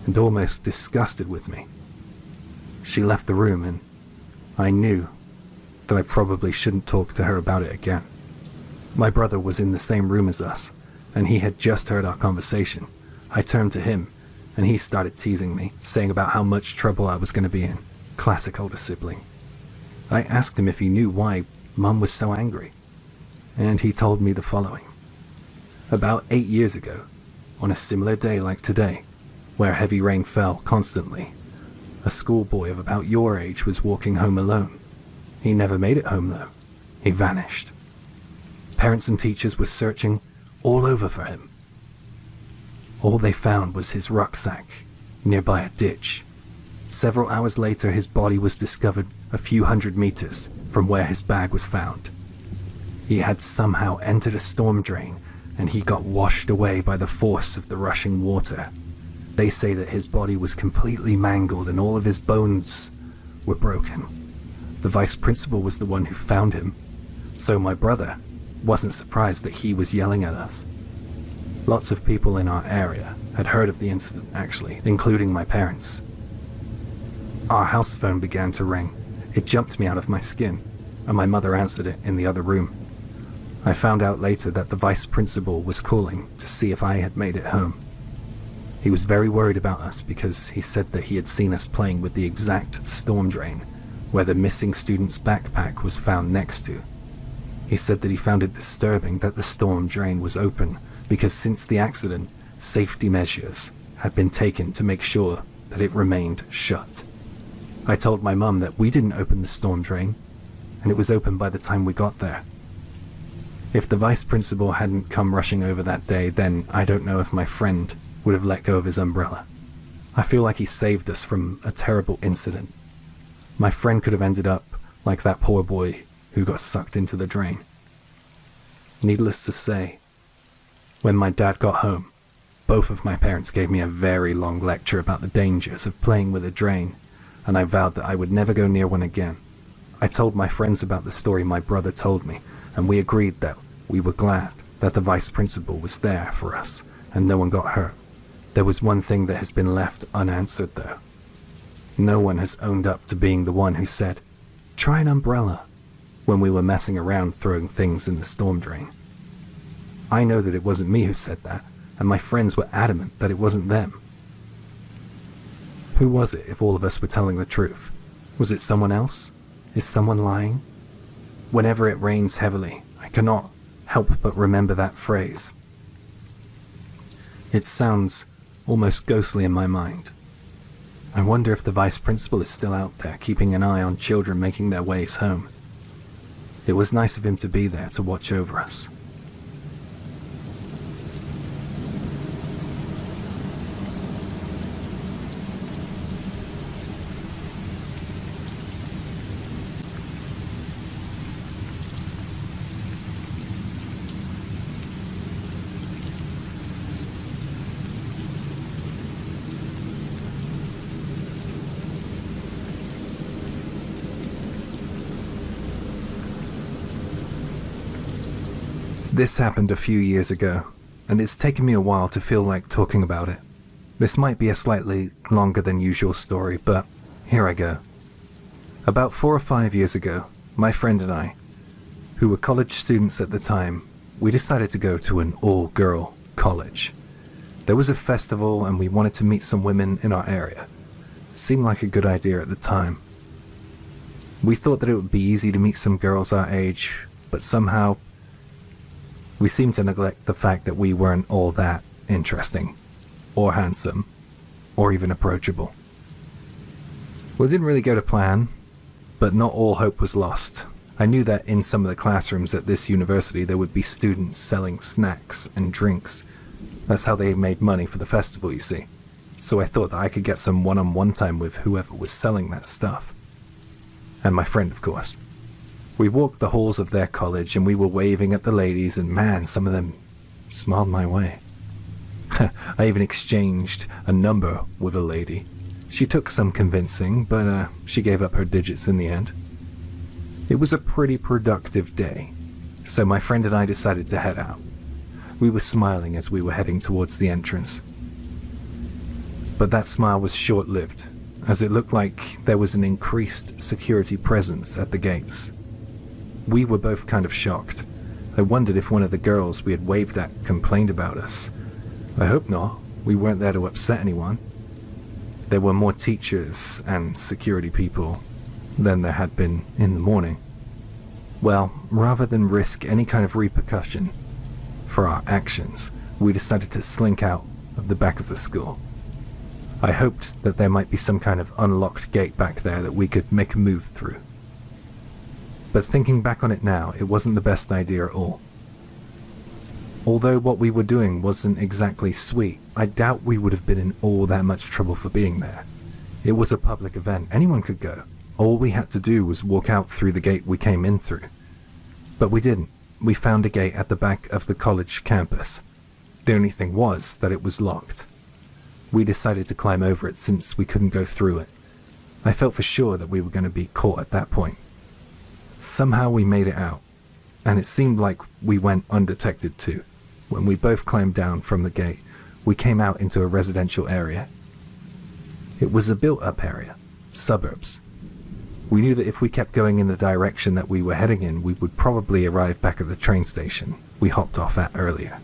and almost disgusted with me. She left the room, and I knew that I probably shouldn't talk to her about it again. My brother was in the same room as us, and he had just heard our conversation. I turned to him, and he started teasing me, saying about how much trouble I was going to be in. Classic older sibling. I asked him if he knew why Mum was so angry, and he told me the following. About 8 years ago, on a similar day like today, where heavy rain fell constantly, a schoolboy of about your age was walking home alone. He never made it home though. He vanished. Parents and teachers were searching all over for him. All they found was his rucksack nearby a ditch. Several hours later, his body was discovered a few hundred meters from where his bag was found. He had somehow entered a storm drain, and he got washed away by the force of the rushing water. They say that his body was completely mangled and all of his bones were broken. The vice principal was the one who found him, so my brother wasn't surprised that he was yelling at us. Lots of people in our area had heard of the incident, actually, including my parents. Our house phone began to ring. It jumped me out of my skin, and my mother answered it in the other room. I found out later that the vice principal was calling to see if I had made it home. He was very worried about us because he said that he had seen us playing with the exact storm drain where the missing student's backpack was found next to. He said that he found it disturbing that the storm drain was open because since the accident, safety measures had been taken to make sure that it remained shut. I told my mum that we didn't open the storm drain, and it was open by the time we got there. If the vice principal hadn't come rushing over that day, then I don't know if my friend would have let go of his umbrella. I feel like he saved us from a terrible incident. My friend could have ended up like that poor boy who got sucked into the drain. Needless to say, when my dad got home, both of my parents gave me a very long lecture about the dangers of playing with a drain, and I vowed that I would never go near one again. I told my friends about the story my brother told me, and we agreed that we were glad that the vice principal was there for us and no one got hurt. There was one thing that has been left unanswered though. No one has owned up to being the one who said, "Try an umbrella," when we were messing around throwing things in the storm drain. I know that it wasn't me who said that, and my friends were adamant that it wasn't them. Who was it if all of us were telling the truth? Was it someone else? Is someone lying? Whenever it rains heavily, I cannot help but remember that phrase. It sounds almost ghostly in my mind. I wonder if the vice principal is still out there keeping an eye on children making their ways home. It was nice of him to be there to watch over us. This happened a few years ago, and it's taken me a while to feel like talking about it. This might be a slightly longer than usual story, but here I go. About 4 or 5 years ago, my friend and I, who were college students at the time, we decided to go to an all-girl college. There was a festival and we wanted to meet some women in our area. Seemed like a good idea at the time. We thought that it would be easy to meet some girls our age, but somehow we seemed to neglect the fact that we weren't all that interesting, or handsome, or even approachable. Well, it didn't really go to plan, but not all hope was lost. I knew that in some of the classrooms at this university there would be students selling snacks and drinks. That's how they made money for the festival, you see. So I thought that I could get some one-on-one time with whoever was selling that stuff. And my friend, of course. We walked the halls of their college and we were waving at the ladies, and man, some of them smiled my way. I even exchanged a number with a lady. She took some convincing, but she gave up her digits in the end. It was a pretty productive day, so my friend and I decided to head out. We were smiling as we were heading towards the entrance. But that smile was short-lived, as it looked like there was an increased security presence at the gates. We were both kind of shocked. I wondered if one of the girls we had waved at complained about us. I hope not. We weren't there to upset anyone. There were more teachers and security people than there had been in the morning. Well, rather than risk any kind of repercussion for our actions, we decided to slink out of the back of the school. I hoped that there might be some kind of unlocked gate back there that we could make a move through. But thinking back on it now, it wasn't the best idea at all. Although what we were doing wasn't exactly sweet, I doubt we would have been in all that much trouble for being there. It was a public event, anyone could go. All we had to do was walk out through the gate we came in through. But we didn't. We found a gate at the back of the college campus. The only thing was that it was locked. We decided to climb over it since we couldn't go through it. I felt for sure that we were going to be caught at that point. Somehow we made it out, and it seemed like we went undetected too. When we both climbed down from the gate, we came out into a residential area. It was a built-up area, suburbs. We knew that if we kept going in the direction that we were heading in, we would probably arrive back at the train station we hopped off at earlier.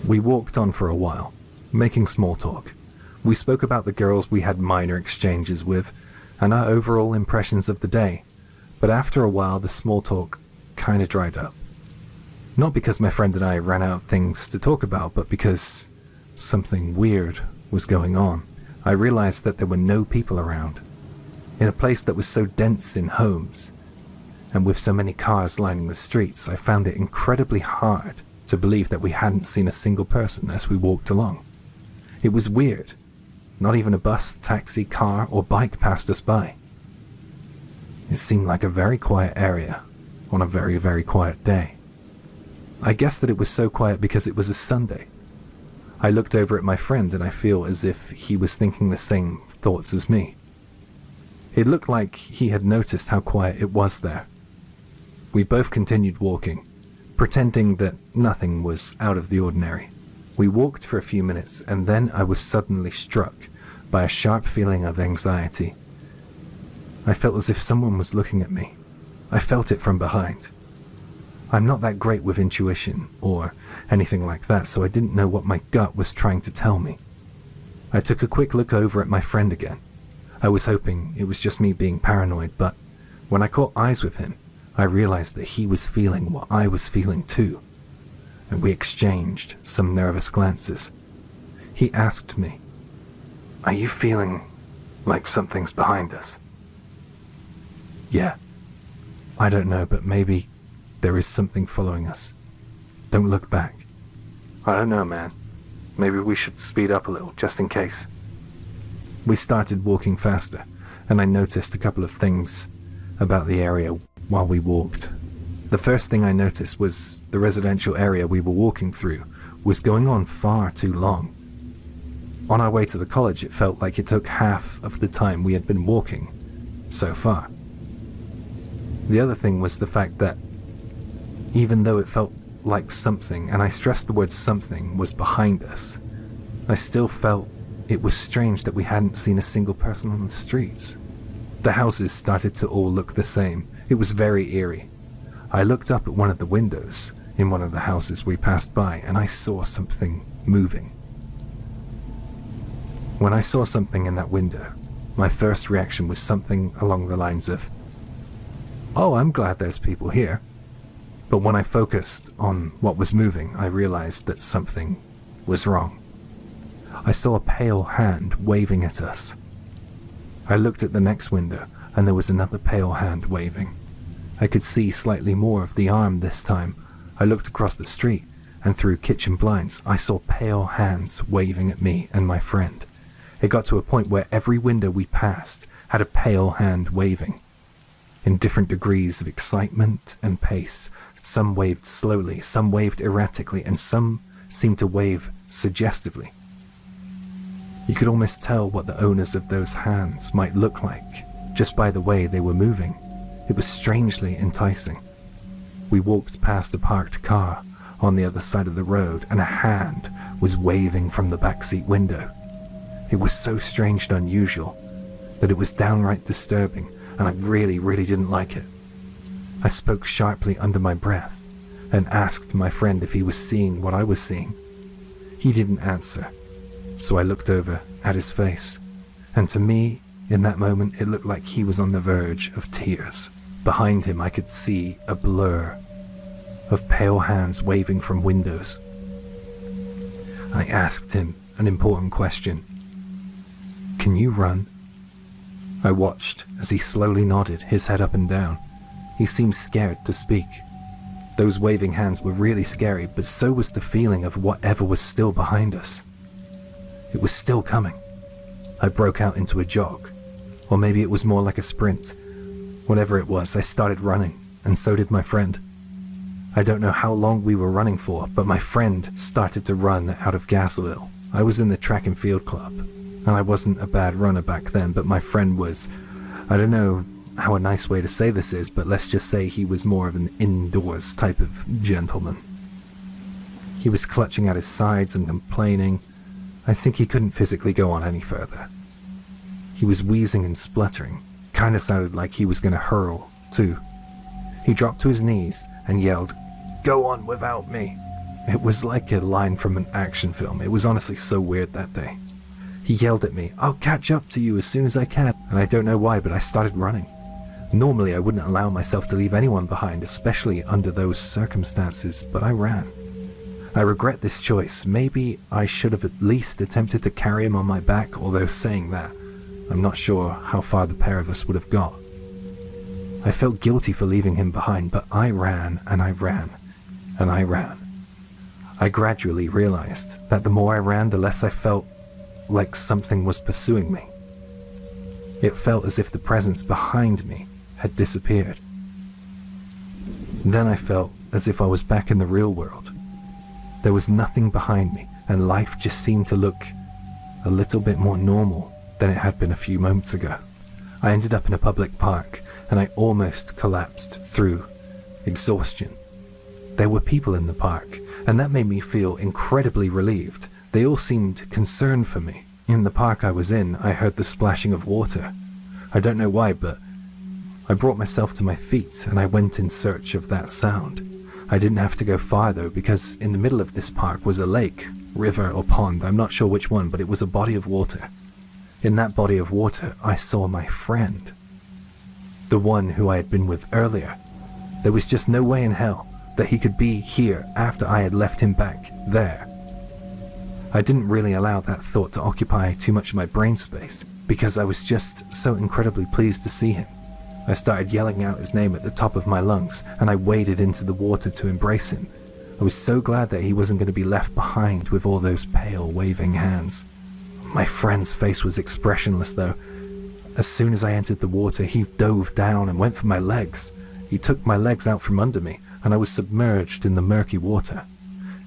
We walked on for a while, making small talk. We spoke about the girls we had minor exchanges with, and our overall impressions of the day, but after a while the small talk kinda dried up. Not because my friend and I ran out of things to talk about, but because something weird was going on. I realized that there were no people around. In a place that was so dense in homes, and with so many cars lining the streets, I found it incredibly hard to believe that we hadn't seen a single person as we walked along. It was weird. Not even a bus, taxi, car, or bike passed us by. It seemed like a very quiet area on a very, very quiet day. I guessed that it was so quiet because it was a Sunday. I looked over at my friend and I feel as if he was thinking the same thoughts as me. It looked like he had noticed how quiet it was there. We both continued walking, pretending that nothing was out of the ordinary. We walked for a few minutes and then I was suddenly struck by a sharp feeling of anxiety. I felt as if someone was looking at me. I felt it from behind. I'm not that great with intuition or anything like that, so I didn't know what my gut was trying to tell me. I took a quick look over at my friend again. I was hoping it was just me being paranoid, but when I caught eyes with him, I realized that he was feeling what I was feeling too, and we exchanged some nervous glances. He asked me, "Are you feeling like something's behind us?" "Yeah. I don't know, but maybe there is something following us. Don't look back." "I don't know, man. Maybe we should speed up a little, just in case." We started walking faster, and I noticed a couple of things about the area while we walked. The first thing I noticed was the residential area we were walking through was going on far too long. On our way to the college, it felt like it took half of the time we had been walking so far. The other thing was the fact that even though it felt like something, and I stress the word something, was behind us, I still felt it was strange that we hadn't seen a single person on the streets. The houses started to all look the same. It was very eerie. I looked up at one of the windows in one of the houses we passed by, and I saw something moving. When I saw something in that window, my first reaction was something along the lines of, "Oh, I'm glad there's people here." But when I focused on what was moving, I realized that something was wrong. I saw a pale hand waving at us. I looked at the next window, and there was another pale hand waving. I could see slightly more of the arm this time. I looked across the street, and through kitchen blinds, I saw pale hands waving at me and my friend. It got to a point where every window we passed had a pale hand waving. In different degrees of excitement and pace, some waved slowly, some waved erratically, and some seemed to wave suggestively. You could almost tell what the owners of those hands might look like just by the way they were moving. It was strangely enticing. We walked past a parked car on the other side of the road, and a hand was waving from the backseat window. It was so strange and unusual that it was downright disturbing, and I really, really didn't like it. I spoke sharply under my breath and asked my friend if he was seeing what I was seeing. He didn't answer, so I looked over at his face, and to me, in that moment, it looked like he was on the verge of tears. Behind him, I could see a blur of pale hands waving from windows. I asked him an important question. "Can you run?" I watched as he slowly nodded, his head up and down. He seemed scared to speak. Those waving hands were really scary, but so was the feeling of whatever was still behind us. It was still coming. I broke out into a jog, or maybe it was more like a sprint. Whatever it was, I started running, and so did my friend. I don't know how long we were running for, but my friend started to run out of gas a little. I was in the track and field club, and I wasn't a bad runner back then, but my friend was, I don't know how a nice way to say this is, but let's just say he was more of an indoors type of gentleman. He was clutching at his sides and complaining. I think he couldn't physically go on any further. He was wheezing and spluttering. Kinda sounded like he was gonna hurl, too. He dropped to his knees and yelled, "Go on without me." It was like a line from an action film. It was honestly so weird that day. He yelled at me, "I'll catch up to you as soon as I can," and I don't know why, but I started running. Normally I wouldn't allow myself to leave anyone behind, especially under those circumstances, but I ran. I regret this choice. Maybe I should have at least attempted to carry him on my back, although saying that, I'm not sure how far the pair of us would have got. I felt guilty for leaving him behind, but I ran and I ran and I ran. I gradually realized that the more I ran, the less I felt like something was pursuing me. It felt as if the presence behind me had disappeared. Then I felt as if I was back in the real world. There was nothing behind me, and life just seemed to look a little bit more normal than it had been a few moments ago. I ended up in a public park, and I almost collapsed through exhaustion. There were people in the park, and that made me feel incredibly relieved. They all seemed concerned for me. In the park I was in, I heard the splashing of water. I don't know why, but I brought myself to my feet, and I went in search of that sound. I didn't have to go far though, because in the middle of this park was a lake, river or pond, I'm not sure which one, but it was a body of water. In that body of water, I saw my friend. The one who I had been with earlier. There was just no way in hell that he could be here after I had left him back there. I didn't really allow that thought to occupy too much of my brain space, because I was just so incredibly pleased to see him. I started yelling out his name at the top of my lungs, and I waded into the water to embrace him. I was so glad that he wasn't going to be left behind with all those pale, waving hands. My friend's face was expressionless though. As soon as I entered the water, he dove down and went for my legs. He took my legs out from under me, and I was submerged in the murky water.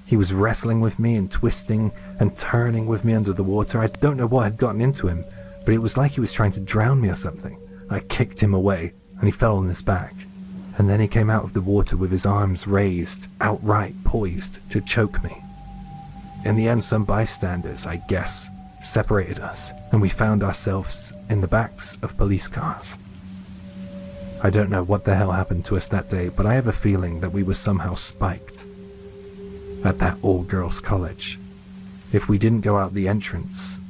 He was wrestling with me and twisting and turning with me under the water. I don't know what had gotten into him, but it was like he was trying to drown me or something. I kicked him away, and he fell on his back. And then he came out of the water with his arms raised, outright poised to choke me. In the end, some bystanders, I guess, separated us, and we found ourselves in the backs of police cars. I don't know what the hell happened to us that day, but I have a feeling that we were somehow spiked at that all-girls college. If we didn't go out the entrance,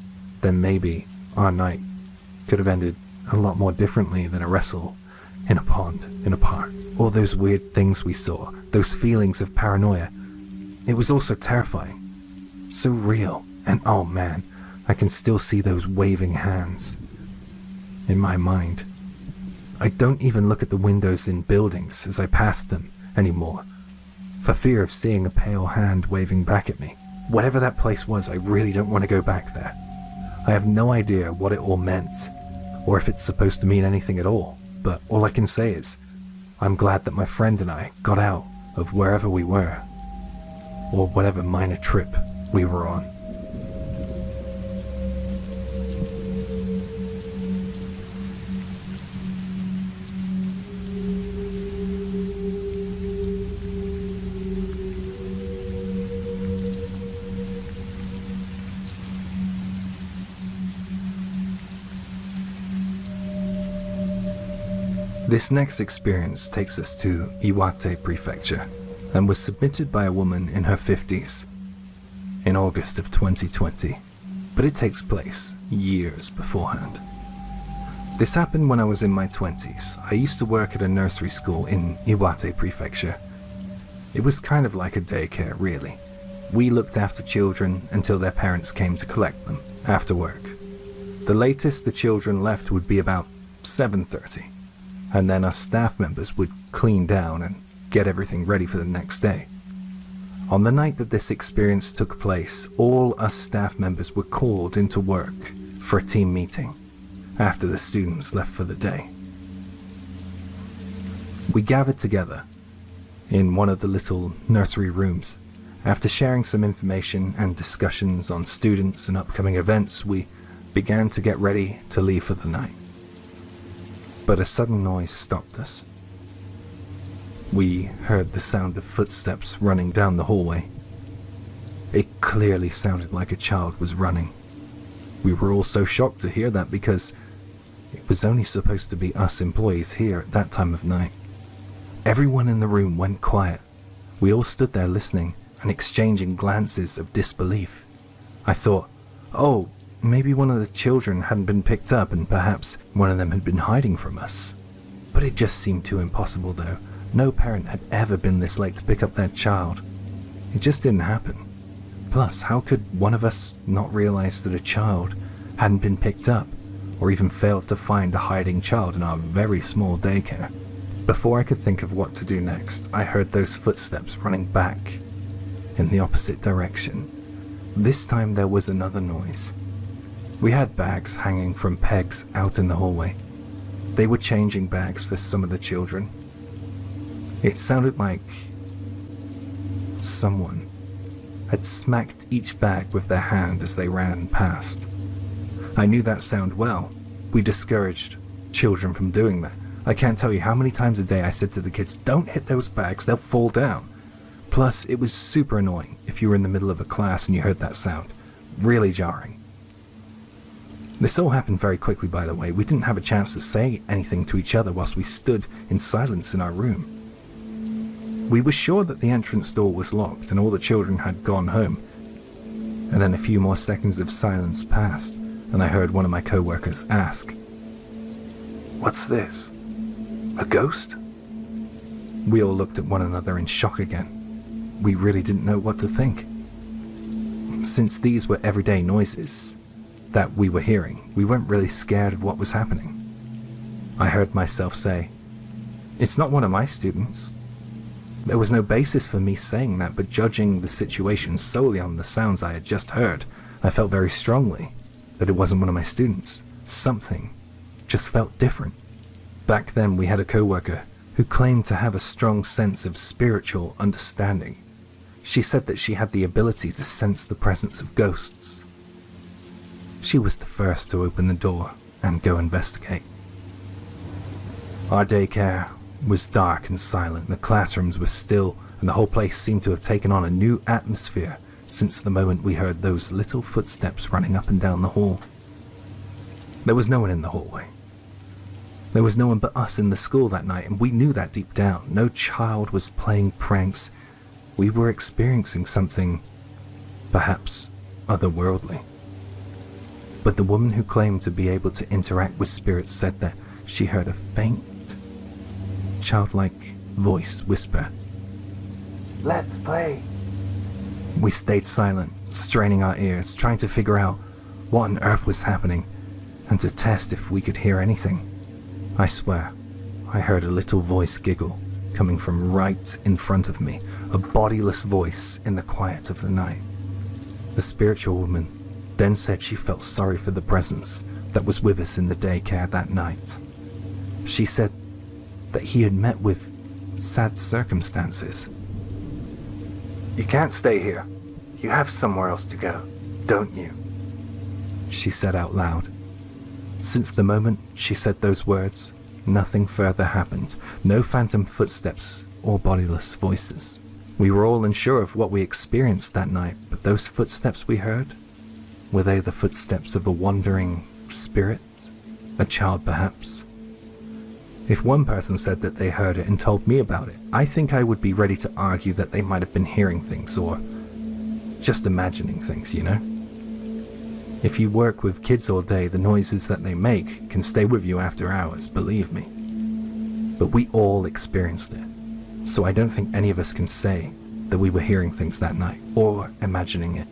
then maybe our night could have ended a lot more differently than a wrestle in a pond, in a park. All those weird things we saw, those feelings of paranoia. It was also terrifying. So real. And oh man, I can still see those waving hands in my mind. I don't even look at the windows in buildings as I pass them anymore, for fear of seeing a pale hand waving back at me. Whatever that place was, I really don't want to go back there. I have no idea what it all meant, or if it's supposed to mean anything at all, but all I can say is, I'm glad that my friend and I got out of wherever we were, or whatever minor trip we were on. This next experience takes us to Iwate Prefecture and was submitted by a woman in her 50s in August of 2020, but it takes place years beforehand. This happened when I was in my 20s. I used to work at a nursery school in Iwate Prefecture. It was kind of like a daycare, really. We looked after children until their parents came to collect them after work. The latest the children left would be about 7:30. And then us staff members would clean down and get everything ready for the next day. On the night that this experience took place, all us staff members were called into work for a team meeting after the students left for the day. We gathered together in one of the little nursery rooms. After sharing some information and discussions on students and upcoming events, we began to get ready to leave for the night. But a sudden noise stopped us. We heard the sound of footsteps running down the hallway. It clearly sounded like a child was running. We were all so shocked to hear that because it was only supposed to be us employees here at that time of night. Everyone in the room went quiet. We all stood there listening and exchanging glances of disbelief. I thought, oh, maybe one of the children hadn't been picked up and perhaps one of them had been hiding from us. But it just seemed too impossible though. No parent had ever been this late to pick up their child. It just didn't happen. Plus, how could one of us not realize that a child hadn't been picked up or even failed to find a hiding child in our very small daycare? Before I could think of what to do next, I heard those footsteps running back in the opposite direction. This time there was another noise. We had bags hanging from pegs out in the hallway. They were changing bags for some of the children. It sounded like someone had smacked each bag with their hand as they ran past. I knew that sound well. We discouraged children from doing that. I can't tell you how many times a day I said to the kids, don't hit those bags, they'll fall down. Plus, it was super annoying if you were in the middle of a class and you heard that sound. Really jarring. This all happened very quickly, by the way. We didn't have a chance to say anything to each other whilst we stood in silence in our room. We were sure that the entrance door was locked and all the children had gone home. And then a few more seconds of silence passed, and I heard one of my co-workers ask, "What's this? A ghost?" We all looked at one another in shock again. We really didn't know what to think. Since these were everyday noises that we were hearing, we weren't really scared of what was happening. I heard myself say, "It's not one of my students." There was no basis for me saying that, but judging the situation solely on the sounds I had just heard, I felt very strongly that it wasn't one of my students. Something just felt different. Back then we had a co-worker who claimed to have a strong sense of spiritual understanding. She said that she had the ability to sense the presence of ghosts. She was the first to open the door and go investigate. Our daycare was dark and silent. The classrooms were still, and the whole place seemed to have taken on a new atmosphere since the moment we heard those little footsteps running up and down the hall. There was no one in the hallway. There was no one but us in the school that night, and we knew that deep down. No child was playing pranks. We were experiencing something, perhaps, otherworldly. But the woman who claimed to be able to interact with spirits said that she heard a faint, childlike voice whisper, "Let's play." We stayed silent, straining our ears, trying to figure out what on earth was happening, and to test if we could hear anything. I swear, I heard a little voice giggle coming from right in front of me, a bodiless voice in the quiet of the night. The spiritual woman then said she felt sorry for the presence that was with us in the daycare that night. She said that he had met with sad circumstances. "You can't stay here. You have somewhere else to go, don't you?" she said out loud. Since the moment she said those words, nothing further happened. No phantom footsteps or bodiless voices. We were all unsure of what we experienced that night, but those footsteps we heard, were they the footsteps of a wandering spirit? A child, perhaps? If one person said that they heard it and told me about it, I think I would be ready to argue that they might have been hearing things or just imagining things, you know? If you work with kids all day, the noises that they make can stay with you after hours, believe me. But we all experienced it, so I don't think any of us can say that we were hearing things that night or imagining it.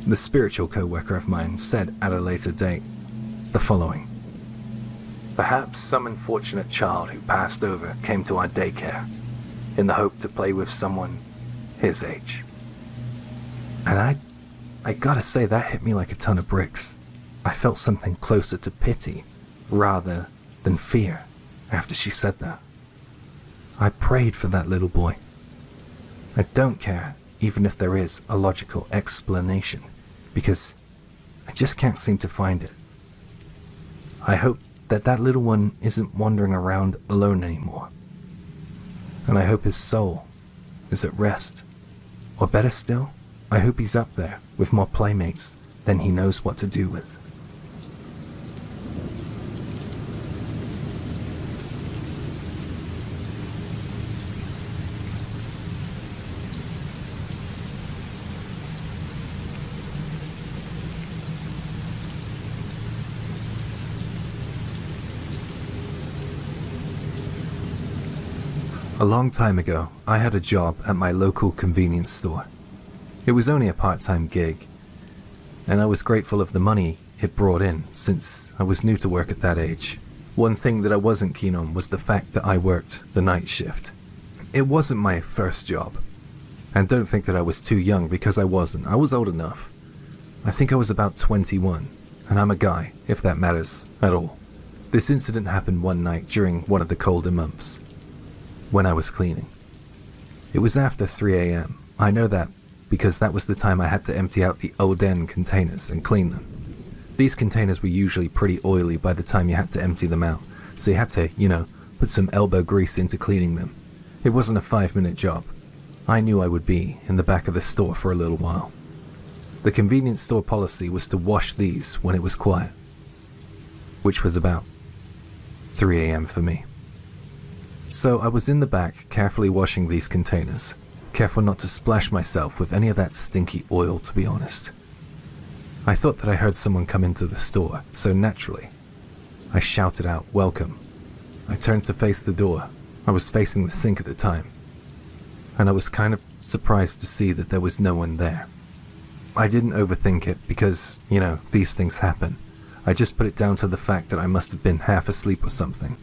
The spiritual co-worker of mine said at a later date the following: "Perhaps some unfortunate child who passed over came to our daycare in the hope to play with someone his age." And I gotta say, that hit me like a ton of bricks. I felt something closer to pity rather than fear after she said that. I prayed for that little boy. I don't care even if there is a logical explanation, because I just can't seem to find it. I hope that that little one isn't wandering around alone anymore. And I hope his soul is at rest, or better still, I hope he's up there with more playmates than he knows what to do with. A long time ago, I had a job at my local convenience store. It was only a part-time gig, and I was grateful of the money it brought in since I was new to work at that age. One thing that I wasn't keen on was the fact that I worked the night shift. It wasn't my first job, and don't think that I was too young because I wasn't. I was old enough. I think I was about 21, and I'm a guy, if that matters at all. This incident happened one night during one of the colder months, when I was cleaning. It was after 3 a.m. I know that because that was the time I had to empty out the Oden containers and clean them. These containers were usually pretty oily by the time you had to empty them out, so you had to, put some elbow grease into cleaning them. It wasn't a 5-minute job. I knew I would be in the back of the store for a little while. The convenience store policy was to wash these when it was quiet, which was about 3 a.m. for me. So I was in the back carefully washing these containers, careful not to splash myself with any of that stinky oil, to be honest. I thought that I heard someone come into the store, so naturally, I shouted out, "Welcome." I turned to face the door. I was facing the sink at the time, and I was kind of surprised to see that there was no one there. I didn't overthink it because, these things happen. I just put it down to the fact that I must have been half asleep or something.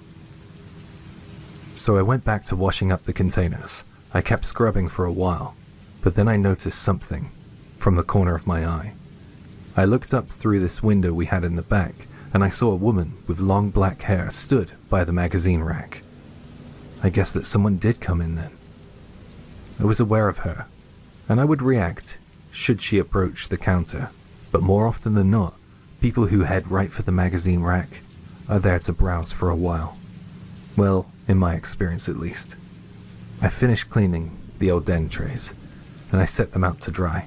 So I went back to washing up the containers. I kept scrubbing for a while, but then I noticed something from the corner of my eye. I looked up through this window we had in the back, and I saw a woman with long black hair stood by the magazine rack. I guess that someone did come in then. I was aware of her, and I would react should she approach the counter, but more often than not, people who head right for the magazine rack are there to browse for a while. Well, in my experience at least. I finished cleaning the Oden trays, and I set them out to dry.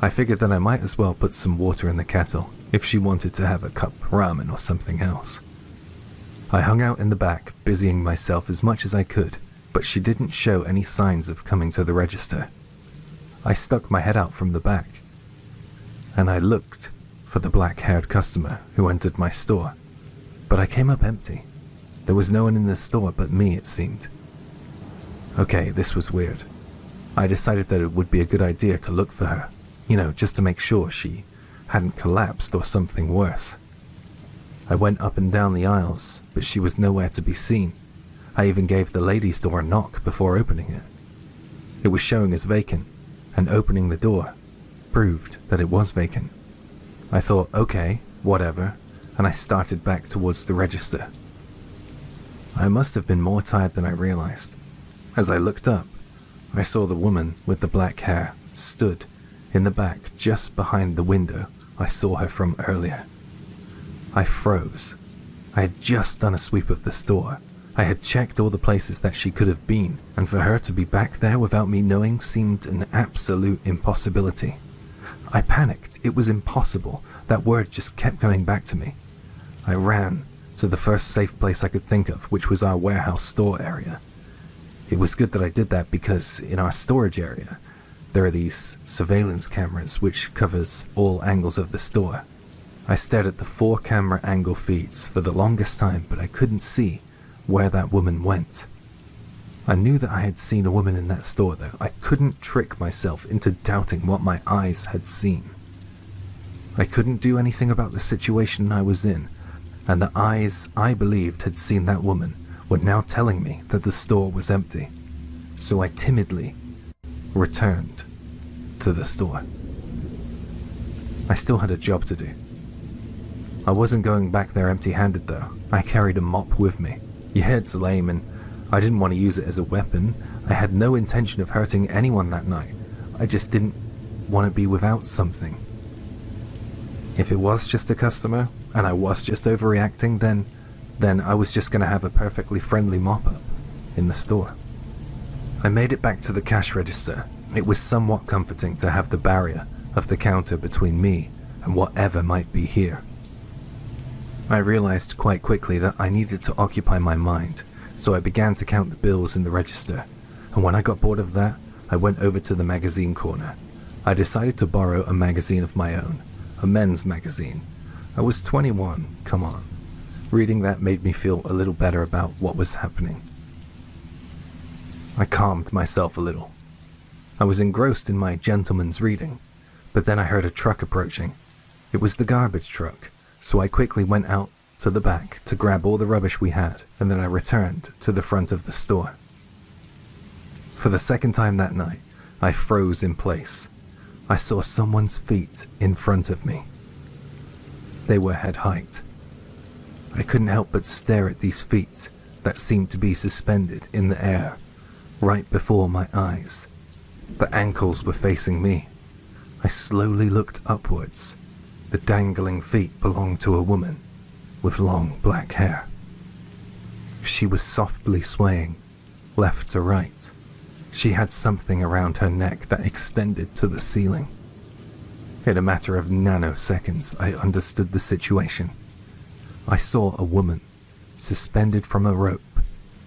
I figured that I might as well put some water in the kettle if she wanted to have a cup of ramen or something else. I hung out in the back, busying myself as much as I could, but she didn't show any signs of coming to the register. I stuck my head out from the back, and I looked for the black-haired customer who entered my store, but I came up empty. There was no one in the store but me, it seemed. Okay, this was weird. I decided that it would be a good idea to look for her, just to make sure she hadn't collapsed or something worse. I went up and down the aisles, but she was nowhere to be seen. I even gave the ladies' door a knock before opening it. It was showing as vacant, and opening the door proved that it was vacant. I thought, okay, whatever, and I started back towards the register. I must have been more tired than I realized. As I looked up, I saw the woman with the black hair stood in the back just behind the window I saw her from earlier. I froze. I had just done a sweep of the store. I had checked all the places that she could have been, and for her to be back there without me knowing seemed an absolute impossibility. I panicked. It was impossible. That word just kept coming back to me. I ran to the first safe place I could think of, which was our warehouse store area. It was good that I did that because in our storage area, there are these surveillance cameras which covers all angles of the store. I stared at the 4 camera angle feeds for the longest time, but I couldn't see where that woman went. I knew that I had seen a woman in that store though. I couldn't trick myself into doubting what my eyes had seen. I couldn't do anything about the situation I was in, and the eyes I believed had seen that woman were now telling me that the store was empty. So I timidly returned to the store. I still had a job to do. I wasn't going back there empty-handed though. I carried a mop with me. Yeah, it's lame, and I didn't want to use it as a weapon. I had no intention of hurting anyone that night. I just didn't want to be without something. If it was just a customer, and I was just overreacting, then I was just going to have a perfectly friendly mop-up in the store. I made it back to the cash register, It was somewhat comforting to have the barrier of the counter between me and whatever might be here. I realized quite quickly that I needed to occupy my mind, so I began to count the bills in the register, and when I got bored of that, I went over to the magazine corner. I decided to borrow a magazine of my own, a men's magazine. I was 21, come on. Reading that made me feel a little better about what was happening. I calmed myself a little. I was engrossed in my gentleman's reading, but then I heard a truck approaching. It was the garbage truck, so I quickly went out to the back to grab all the rubbish we had, and then I returned to the front of the store. For the second time that night, I froze in place. I saw someone's feet in front of me. They were head height. I couldn't help but stare at these feet that seemed to be suspended in the air, right before my eyes. The ankles were facing me. I slowly looked upwards. The dangling feet belonged to a woman with long black hair. She was softly swaying, left to right. She had something around her neck that extended to the ceiling. In a matter of nanoseconds, I understood the situation. I saw a woman suspended from a rope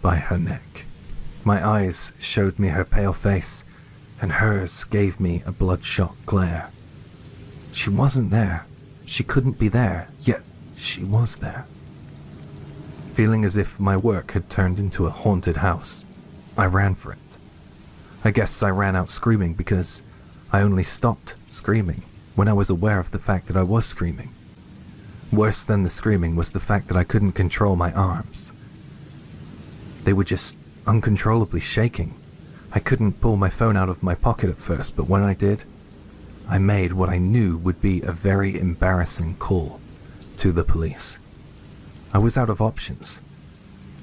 by her neck. My eyes showed me her pale face, and hers gave me a bloodshot glare. She wasn't there. She couldn't be there, yet she was there. Feeling as if my work had turned into a haunted house, I ran for it. I guess I ran out screaming because I only stopped screaming when I was aware of the fact that I was screaming. Worse than the screaming was the fact that I couldn't control my arms. They were just uncontrollably shaking. I couldn't pull my phone out of my pocket at first, but when I did, I made what I knew would be a very embarrassing call to the police. I was out of options.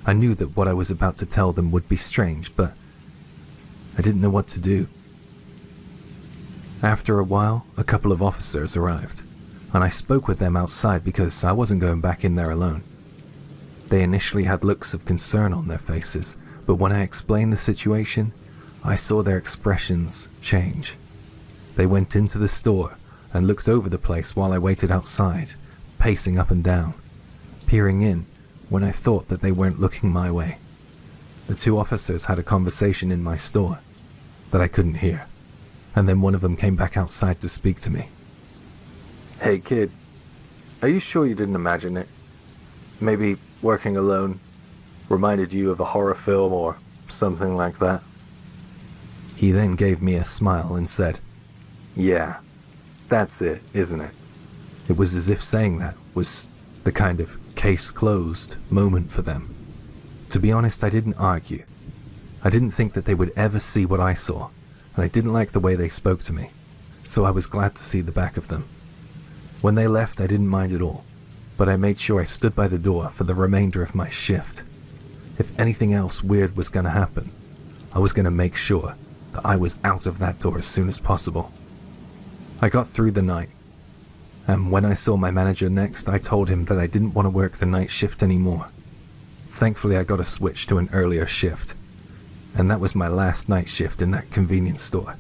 I knew that what I was about to tell them would be strange, but I didn't know what to do. After a while, a couple of officers arrived, and I spoke with them outside because I wasn't going back in there alone. They initially had looks of concern on their faces, but when I explained the situation, I saw their expressions change. They went into the store and looked over the place while I waited outside, pacing up and down, peering in when I thought that they weren't looking my way. The two officers had a conversation in my store that I couldn't hear, and then one of them came back outside to speak to me. "Hey kid, are you sure you didn't imagine it? Maybe working alone reminded you of a horror film or something like that?" He then gave me a smile and said, "Yeah, that's it, isn't it?" It was as if saying that was the kind of case closed moment for them. To be honest, I didn't argue. I didn't think that they would ever see what I saw, and I didn't like the way they spoke to me, so I was glad to see the back of them. When they left, I didn't mind at all, but I made sure I stood by the door for the remainder of my shift. If anything else weird was going to happen, I was going to make sure that I was out of that door as soon as possible. I got through the night, and when I saw my manager next, I told him that I didn't want to work the night shift anymore. Thankfully, I got a switch to an earlier shift, and that was my last night shift in that convenience store.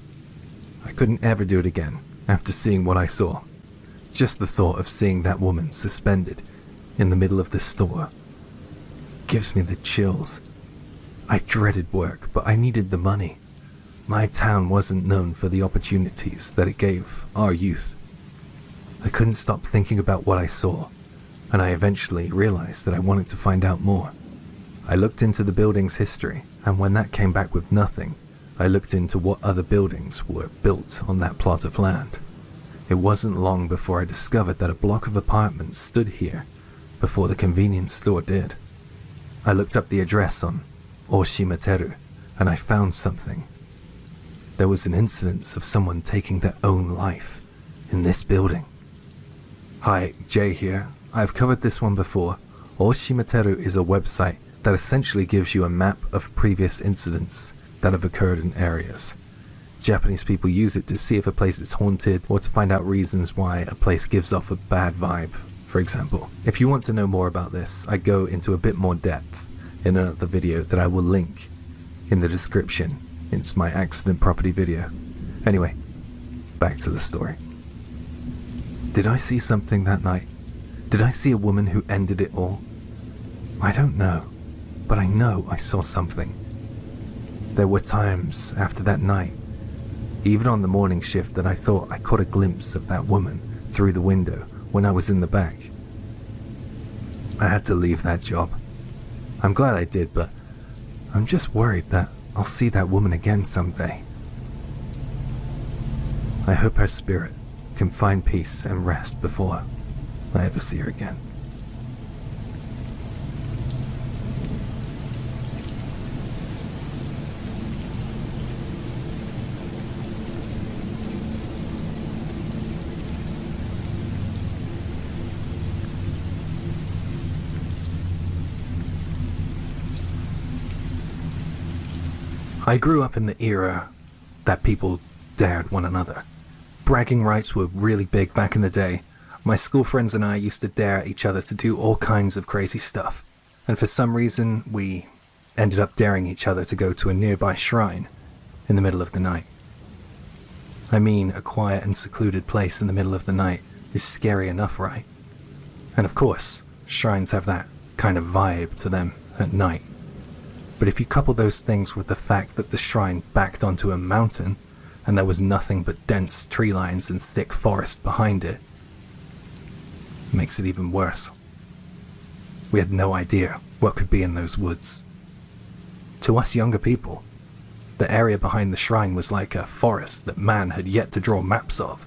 I couldn't ever do it again after seeing what I saw. Just the thought of seeing that woman suspended in the middle of the store gives me the chills. I dreaded work, but I needed the money. My town wasn't known for the opportunities that it gave our youth. I couldn't stop thinking about what I saw, and I eventually realized that I wanted to find out more. I looked into the building's history, and when that came back with nothing, I looked into what other buildings were built on that plot of land. It wasn't long before I discovered that a block of apartments stood here before the convenience store did. I looked up the address on Oshimateru, and I found something. There was an incident of someone taking their own life in this building. Hi, Jay here. I've covered this one before. Oshimateru is a website that essentially gives you a map of previous incidents that have occurred in areas. Japanese people use it to see if a place is haunted or to find out reasons why a place gives off a bad vibe, for example. If you want to know more about this, I go into a bit more depth in another video that I will link in the description. It's my accident property video. Anyway, back to the story. Did I see something that night? Did I see a woman who ended it all? I don't know, but I know I saw something. There were times after that night, even on the morning shift, that I thought I caught a glimpse of that woman through the window when I was in the back. I had to leave that job. I'm glad I did, but I'm just worried that I'll see that woman again someday. I hope her spirit can find peace and rest before I ever see her again. I grew up in the era that people dared one another. Bragging rights were really big back in the day. My school friends and I used to dare each other to do all kinds of crazy stuff. And for some reason, we ended up daring each other to go to a nearby shrine in the middle of the night. I mean, a quiet and secluded place in the middle of the night is scary enough, right? And of course, shrines have that kind of vibe to them at night. But if you couple those things with the fact that the shrine backed onto a mountain and there was nothing but dense tree lines and thick forest behind it, it makes it even worse. We had no idea what could be in those woods. To us younger people, the area behind the shrine was like a forest that man had yet to draw maps of.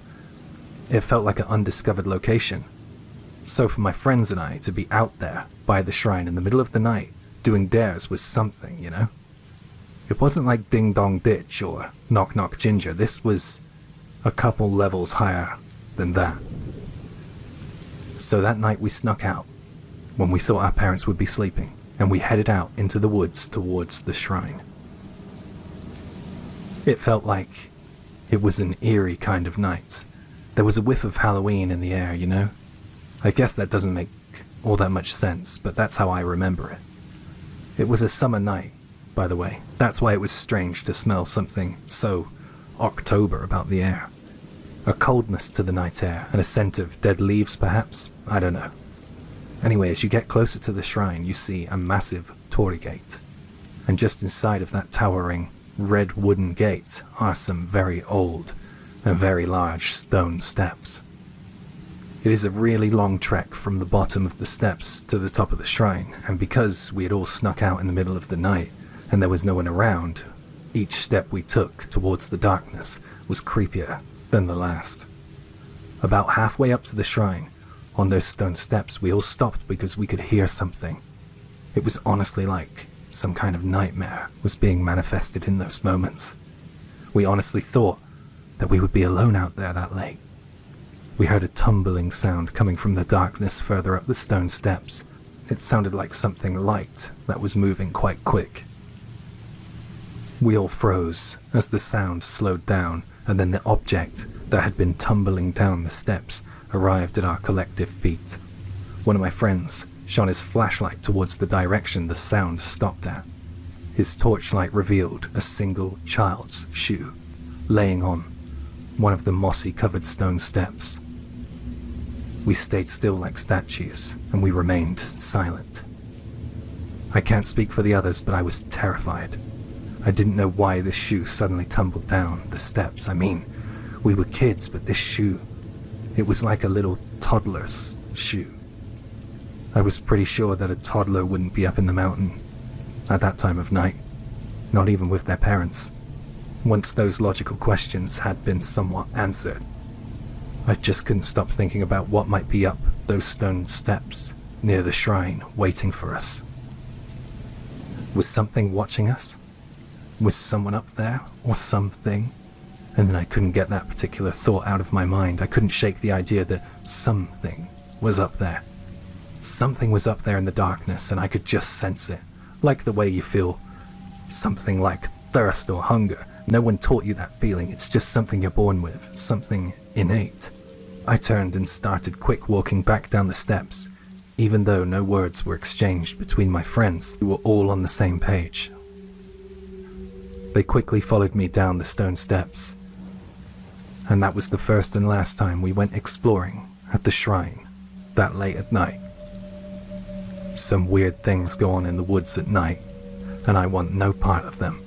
It felt like an undiscovered location. So for my friends and I to be out there by the shrine in the middle of the night doing dares was something, you know? It wasn't like Ding Dong Ditch or Knock Knock Ginger. This was a couple levels higher than that. So that night we snuck out when we thought our parents would be sleeping, and we headed out into the woods towards the shrine. It felt like it was an eerie kind of night. There was a whiff of Halloween in the air, you know? I guess that doesn't make all that much sense, but that's how I remember it. It was a summer night, by the way. That's why it was strange to smell something so October about the air. A coldness to the night air, and a scent of dead leaves, perhaps? I don't know. Anyway, as you get closer to the shrine, you see a massive torii gate. And just inside of that towering red wooden gate are some very old and very large stone steps. It is a really long trek from the bottom of the steps to the top of the shrine, and because we had all snuck out in the middle of the night and there was no one around, each step we took towards the darkness was creepier than the last. About halfway up to the shrine, on those stone steps, we all stopped because we could hear something. It was honestly like some kind of nightmare was being manifested in those moments. We honestly thought that we would be alone out there that late. We heard a tumbling sound coming from the darkness further up the stone steps. It sounded like something light that was moving quite quick. We all froze as the sound slowed down, and then the object that had been tumbling down the steps arrived at our collective feet. One of my friends shone his flashlight towards the direction the sound stopped at. His torchlight revealed a single child's shoe, laying on one of the mossy-covered stone steps. We stayed still like statues, and we remained silent. I can't speak for the others, but I was terrified. I didn't know why this shoe suddenly tumbled down the steps. I mean, we were kids, but this shoe, it was like a little toddler's shoe. I was pretty sure that a toddler wouldn't be up in the mountain at that time of night, not even with their parents. Once those logical questions had been somewhat answered, I just couldn't stop thinking about what might be up those stone steps near the shrine waiting for us. Was something watching us? Was someone up there, or something? And then I couldn't get that particular thought out of my mind. I couldn't shake the idea that something was up there. Something was up there in the darkness, and I could just sense it. Like the way you feel something like thirst or hunger. No one taught you that feeling. It's just something you're born with, something innate. I turned and started quick walking back down the steps, even though no words were exchanged between my friends who were all on the same page. They quickly followed me down the stone steps, and that was the first and last time we went exploring at the shrine that late at night. Some weird things go on in the woods at night, and I want no part of them.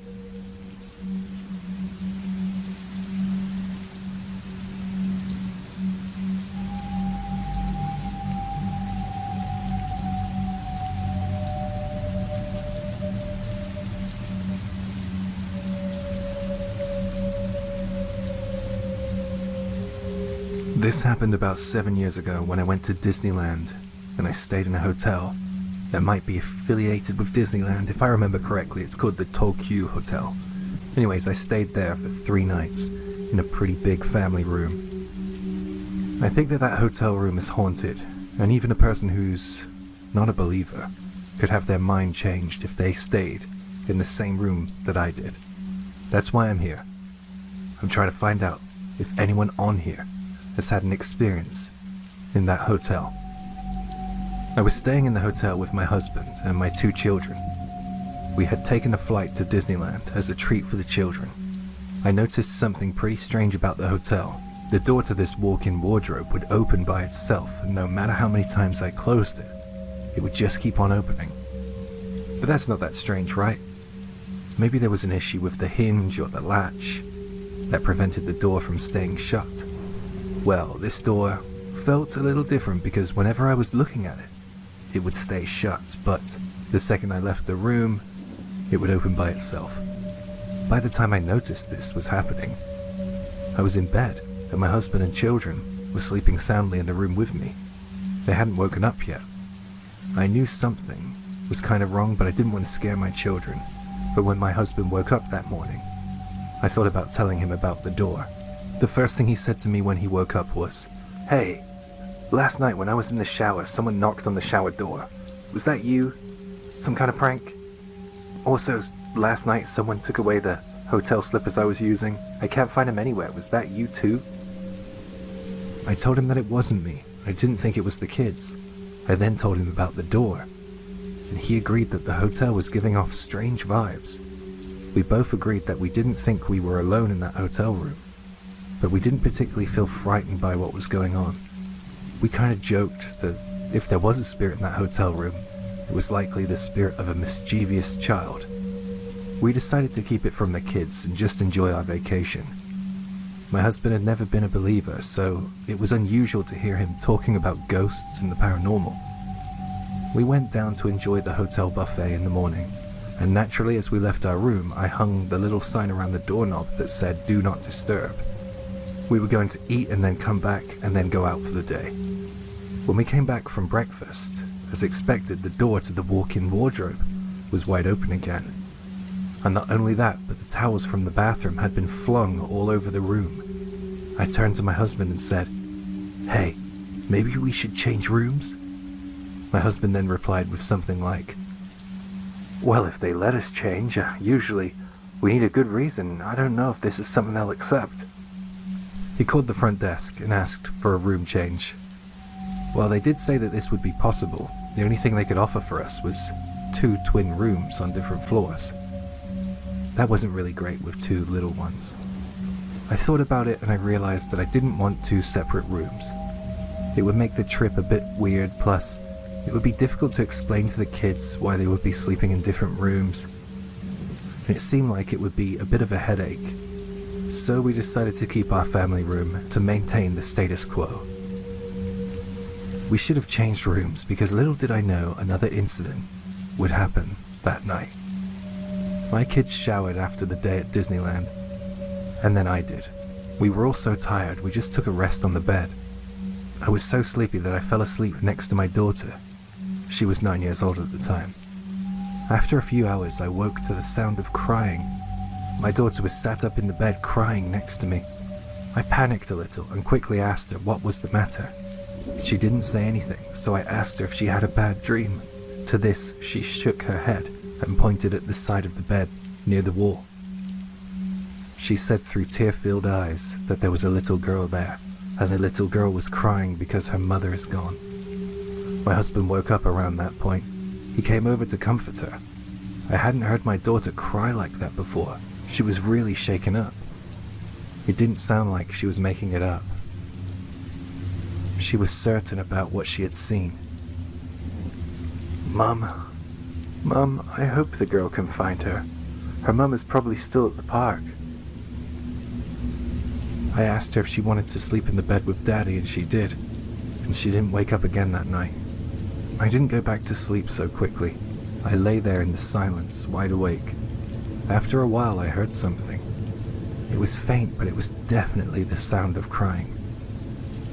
This happened about 7 years ago when I went to Disneyland, and I stayed in a hotel that might be affiliated with Disneyland. If I remember correctly, it's called the Tokyo Hotel. Anyways, I stayed there for 3 nights in a pretty big family room. I think that hotel room is haunted, and even a person who's not a believer could have their mind changed if they stayed in the same room that I did. That's why I'm here. I'm trying to find out if anyone on here has had an experience in that hotel. I was staying in the hotel with my husband and my 2 children. We had taken a flight to Disneyland as a treat for the children. I noticed something pretty strange about the hotel. The door to this walk-in wardrobe would open by itself, and no matter how many times I closed it, it would just keep on opening. But that's not that strange, right? Maybe there was an issue with the hinge or the latch that prevented the door from staying shut. Well, this door felt a little different because whenever I was looking at it, it would stay shut, but the second I left the room, it would open by itself. By the time I noticed this was happening, I was in bed, and my husband and children were sleeping soundly in the room with me. They hadn't woken up yet. I knew something was kind of wrong, but I didn't want to scare my children. But when my husband woke up that morning, I thought about telling him about the door. The first thing he said to me when he woke up was, "Hey, last night when I was in the shower, someone knocked on the shower door. Was that you? Some kind of prank? Also, last night someone took away the hotel slippers I was using. I can't find them anywhere. Was that you too?" I told him that it wasn't me. I didn't think it was the kids. I then told him about the door, and he agreed that the hotel was giving off strange vibes. We both agreed that we didn't think we were alone in that hotel room, but we didn't particularly feel frightened by what was going on. We kind of joked that if there was a spirit in that hotel room, it was likely the spirit of a mischievous child. We decided to keep it from the kids and just enjoy our vacation. My husband had never been a believer, so it was unusual to hear him talking about ghosts and the paranormal. We went down to enjoy the hotel buffet in the morning, and naturally as we left our room, I hung the little sign around the doorknob that said, "Do not disturb." We were going to eat and then come back and then go out for the day. When we came back from breakfast, as expected, the door to the walk-in wardrobe was wide open again. And not only that, but the towels from the bathroom had been flung all over the room. I turned to my husband and said, "Hey, maybe we should change rooms?" My husband then replied with something like, "Well, if they let us change, usually we need a good reason. I don't know if this is something they'll accept." He called the front desk and asked for a room change. While they did say that this would be possible, the only thing they could offer for us was 2 twin rooms on different floors. That wasn't really great with 2 little ones. I thought about it and I realized that I didn't want 2 separate rooms. It would make the trip a bit weird, plus it would be difficult to explain to the kids why they would be sleeping in different rooms. And it seemed like it would be a bit of a headache. So we decided to keep our family room to maintain the status quo. We should have changed rooms because little did I know another incident would happen that night. My kids showered after the day at Disneyland, and then I did. We were all so tired, we just took a rest on the bed. I was so sleepy that I fell asleep next to my daughter. She was 9 years old at the time. After a few hours, I woke to the sound of crying. My daughter was sat up in the bed crying next to me. I panicked a little and quickly asked her what was the matter. She didn't say anything, so I asked her if she had a bad dream. To this, she shook her head and pointed at the side of the bed near the wall. She said through tear-filled eyes that there was a little girl there, and the little girl was crying because her mother is gone. My husband woke up around that point. He came over to comfort her. I hadn't heard my daughter cry like that before. She was really shaken up. It didn't sound like she was making it up. She was certain about what she had seen. Mum, I hope the girl can find her. Her mum is probably still at the park. I asked her if she wanted to sleep in the bed with Daddy, and she did, and she didn't wake up again that night. I didn't go back to sleep so quickly. I lay there in the silence, wide awake. After a while, I heard something. It was faint, but it was definitely the sound of crying.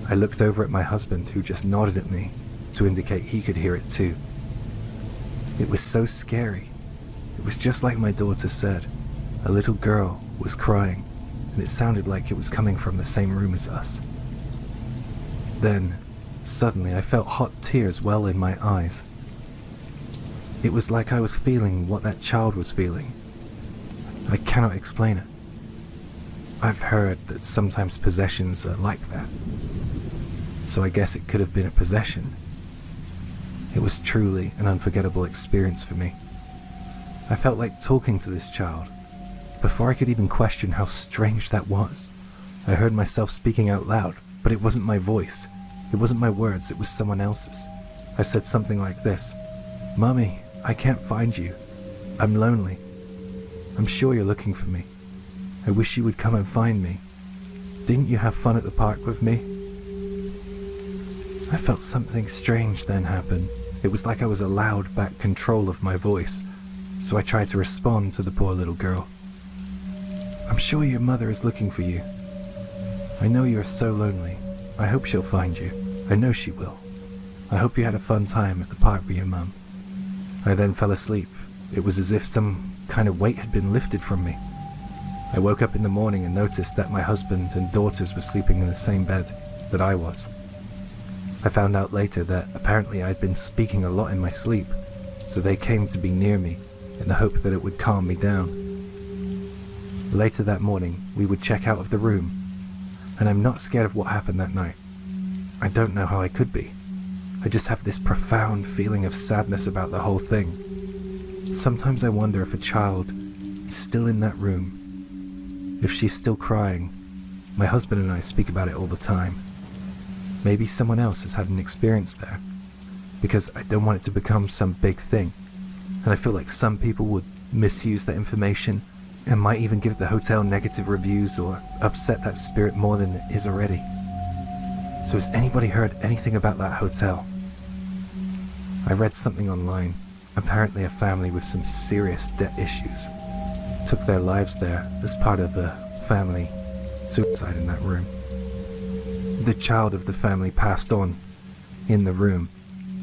I looked over at my husband, who just nodded at me to indicate he could hear it too. It was so scary. It was just like my daughter said. A little girl was crying, and it sounded like it was coming from the same room as us. Then, suddenly, I felt hot tears well in my eyes. It was like I was feeling what that child was feeling. I cannot explain it. I've heard that sometimes possessions are like that. So I guess it could have been a possession. It was truly an unforgettable experience for me. I felt like talking to this child. Before I could even question how strange that was, I heard myself speaking out loud, but it wasn't my voice. It wasn't my words, it was someone else's. I said something like this: "Mommy, I can't find you. I'm lonely. I'm sure you're looking for me. I wish you would come and find me. Didn't you have fun at the park with me?" I felt something strange then happen. It was like I was allowed back control of my voice, so I tried to respond to the poor little girl. "I'm sure your mother is looking for you. I know you are so lonely. I hope she'll find you. I know she will. I hope you had a fun time at the park with your mum." I then fell asleep. It was as if some kind of weight had been lifted from me. I woke up in the morning and noticed that my husband and daughters were sleeping in the same bed that I was. I found out later that apparently I had been speaking a lot in my sleep, so they came to be near me in the hope that it would calm me down. Later that morning, we would check out of the room, and I'm not scared of what happened that night. I don't know how I could be. I just have this profound feeling of sadness about the whole thing. Sometimes I wonder if a child is still in that room, if she's still crying. My husband and I speak about it all the time. Maybe someone else has had an experience there, because I don't want it to become some big thing, and I feel like some people would misuse that information and might even give the hotel negative reviews or upset that spirit more than it is already. So has anybody heard anything about that hotel? I read something online. Apparently a family with some serious debt issues took their lives there as part of a family suicide in that room. The child of the family passed on in the room,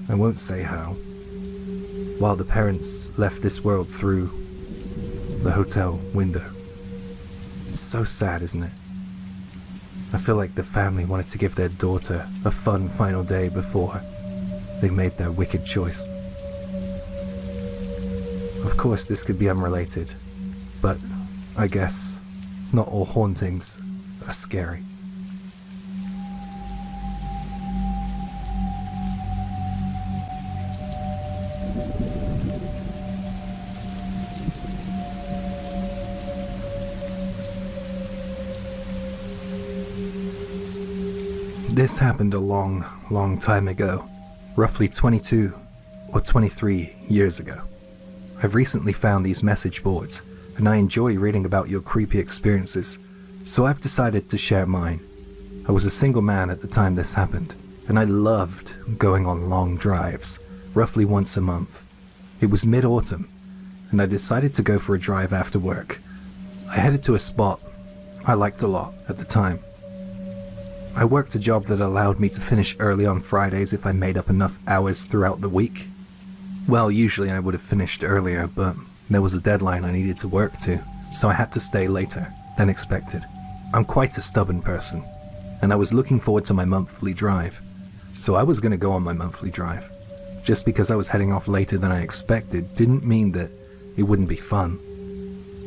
I won't say how, while the parents left this world through the hotel window. It's so sad, isn't it? I feel like the family wanted to give their daughter a fun final day before they made their wicked choice. Of course, this could be unrelated, but I guess not all hauntings are scary. This happened a long time ago, roughly 22 or 23 years ago. I've recently found these message boards, and I enjoy reading about your creepy experiences, so I've decided to share mine. I was a single man at the time this happened, and I loved going on long drives, roughly once a month. It was mid-autumn, and I decided to go for a drive after work. I headed to a spot I liked a lot at the time. I worked a job that allowed me to finish early on Fridays if I made up enough hours throughout the week. Well, usually I would have finished earlier, but there was a deadline I needed to work to, so I had to stay later than expected. I'm quite a stubborn person, and I was looking forward to my monthly drive, so I was going to go on my monthly drive. Just because I was heading off later than I expected didn't mean that it wouldn't be fun.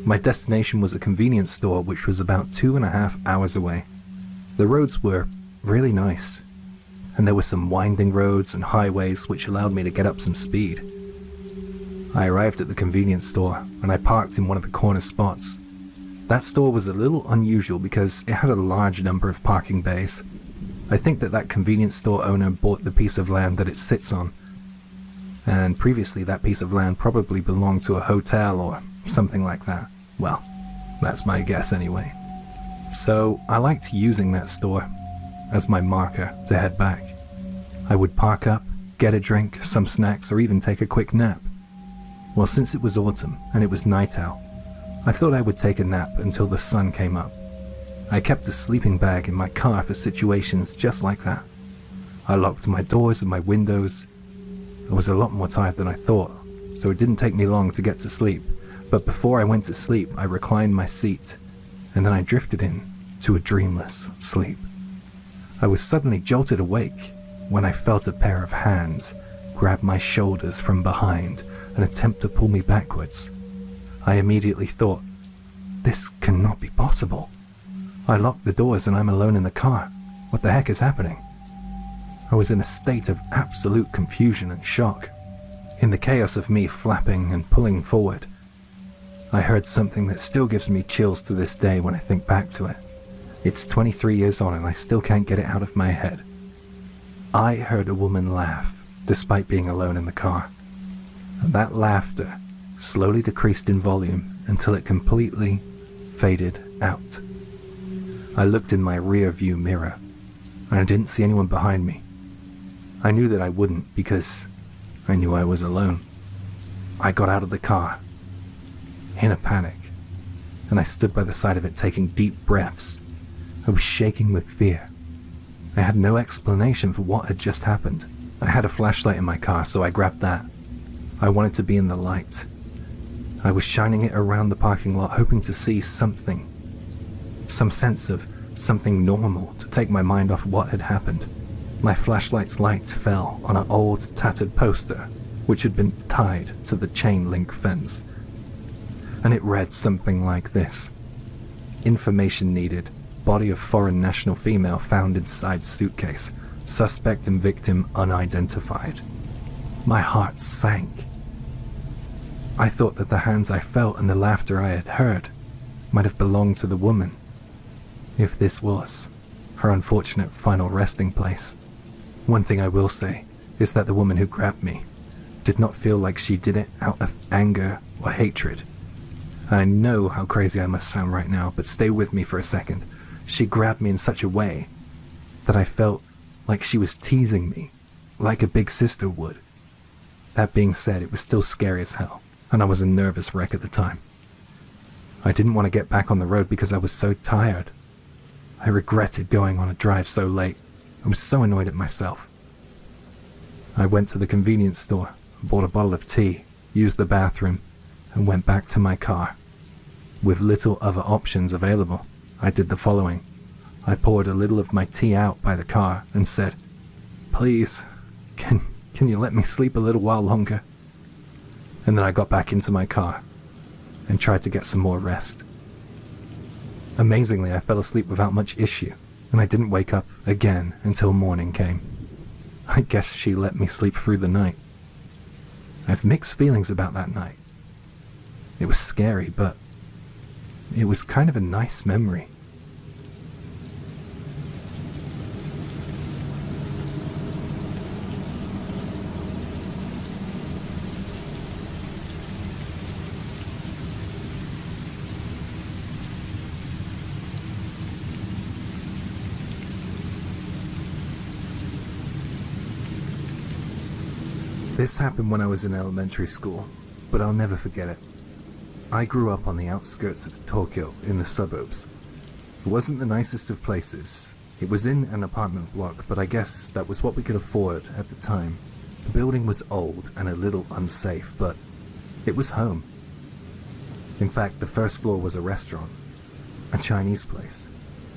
My destination was a convenience store which was about 2.5 hours away. The roads were really nice, and there were some winding roads and highways which allowed me to get up some speed. I arrived at the convenience store, and I parked in one of the corner spots. That store was a little unusual because it had a large number of parking bays. I think that convenience store owner bought the piece of land that it sits on, and previously that piece of land probably belonged to a hotel or something like that. Well, that's my guess anyway. So I liked using that store as my marker to head back. I would park up, get a drink, some snacks, or even take a quick nap. Well, since it was autumn and it was night out, I thought I would take a nap until the sun came up. I kept a sleeping bag in my car for situations just like that. I locked my doors and my windows. I was a lot more tired than I thought, so it didn't take me long to get to sleep. But before I went to sleep, I reclined my seat, and then I drifted in to a dreamless sleep. I was suddenly jolted awake when I felt a pair of hands grab my shoulders from behind and attempt to pull me backwards. I immediately thought, this cannot be possible. I locked the doors and I'm alone in the car. What the heck is happening? I was in a state of absolute confusion and shock. In the chaos of me flapping and pulling forward, I heard something that still gives me chills to this day when I think back to it. It's 23 years on and I still can't get it out of my head. I heard a woman laugh despite being alone in the car. And that laughter slowly decreased in volume until it completely faded out. I looked in my rear view mirror and I didn't see anyone behind me. I knew that I wouldn't because I knew I was alone. I got out of the car in a panic and I stood by the side of it taking deep breaths. I was shaking with fear. I had no explanation for what had just happened. I had a flashlight in my car, so I grabbed that. I wanted to be in the light. I was shining it around the parking lot, hoping to see something. Some sense of something normal to take my mind off what had happened. My flashlight's light fell on an old, tattered poster, which had been tied to the chain link fence. And it read something like this: information needed. Body of foreign national female found inside suitcase. Suspect and victim unidentified. My heart sank. I thought that the hands I felt and the laughter I had heard might have belonged to the woman, if this was her unfortunate final resting place. One thing I will say is that the woman who grabbed me did not feel like she did it out of anger or hatred. I know how crazy I must sound right now, but stay with me for a second. She grabbed me in such a way that I felt like she was teasing me, like a big sister would. That being said, it was still scary as hell, and I was a nervous wreck at the time. I didn't want to get back on the road because I was so tired. I regretted going on a drive so late. I was so annoyed at myself. I went to the convenience store, bought a bottle of tea, used the bathroom, and went back to my car. With little other options available, I did the following. I poured a little of my tea out by the car and said, "Please, can you let me sleep a little while longer?" And then I got back into my car and tried to get some more rest. Amazingly, I fell asleep without much issue, and I didn't wake up again until morning came. I guess she let me sleep through the night. I have mixed feelings about that night. It was scary, but it was kind of a nice memory. This happened when I was in elementary school, but I'll never forget it. I grew up on the outskirts of Tokyo in the suburbs. It wasn't the nicest of places. It was in an apartment block, but I guess that was what we could afford at the time. The building was old and a little unsafe, but it was home. In fact, the first floor was a restaurant, a Chinese place,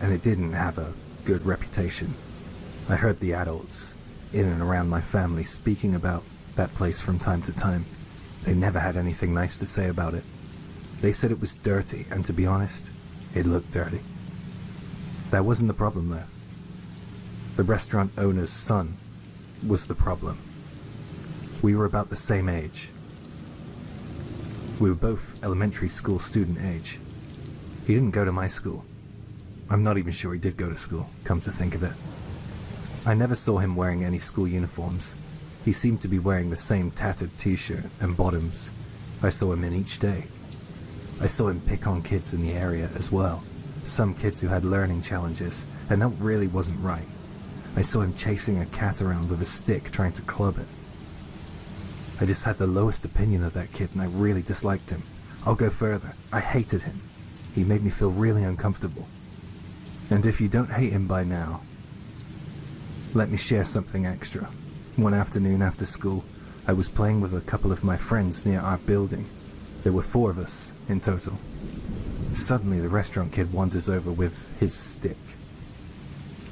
and it didn't have a good reputation. I heard the adults in and around my family speaking about that place from time to time. They never had anything nice to say about it. They said it was dirty, and to be honest, it looked dirty. That wasn't the problem though. The restaurant owner's son was the problem. We were about the same age. We were both elementary school student age. He didn't go to my school. I'm not even sure he did go to school, come to think of it. I never saw him wearing any school uniforms. He seemed to be wearing the same tattered t-shirt and bottoms I saw him in each day. I saw him pick on kids in the area as well, some kids who had learning challenges, and that really wasn't right. I saw him chasing a cat around with a stick trying to club it. I just had the lowest opinion of that kid and I really disliked him. I'll go further. I hated him. He made me feel really uncomfortable. And if you don't hate him by now, let me share something extra. One afternoon after school, I was playing with a couple of my friends near our building. There were 4 of us in total. Suddenly the restaurant kid wanders over with his stick.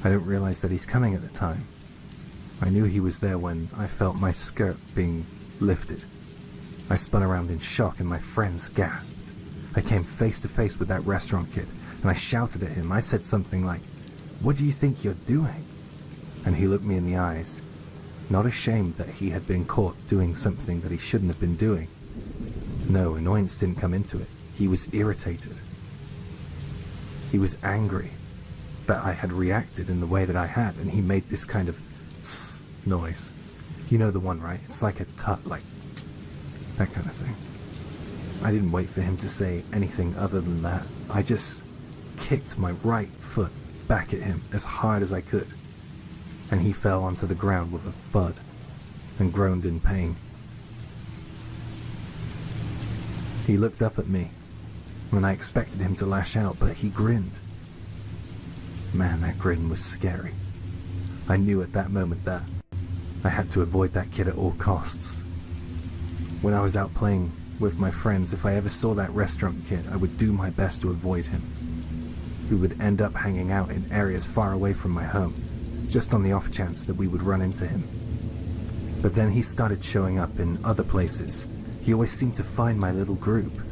I don't realize that he's coming at the time. I knew he was there when I felt my skirt being lifted. I spun around in shock and my friends gasped. I came face to face with that restaurant kid and I shouted at him. I said something like, "What do you think you're doing?" And he looked me in the eyes, not ashamed that he had been caught doing something that he shouldn't have been doing. No, annoyance didn't come into it. He was irritated. He was angry that I had reacted in the way that I had, and he made this kind of tss noise. You know the one, right? It's like a tut, like that kind of thing. I didn't wait for him to say anything other than that. I just kicked my right foot back at him as hard as I could, and he fell onto the ground with a thud and groaned in pain. He looked up at me, and I expected him to lash out, but he grinned. Man, that grin was scary. I knew at that moment that I had to avoid that kid at all costs. When I was out playing with my friends, if I ever saw that restaurant kid, I would do my best to avoid him. We would end up hanging out in areas far away from my home, just on the off chance that we would run into him. But then he started showing up in other places. He always seemed to find my little group.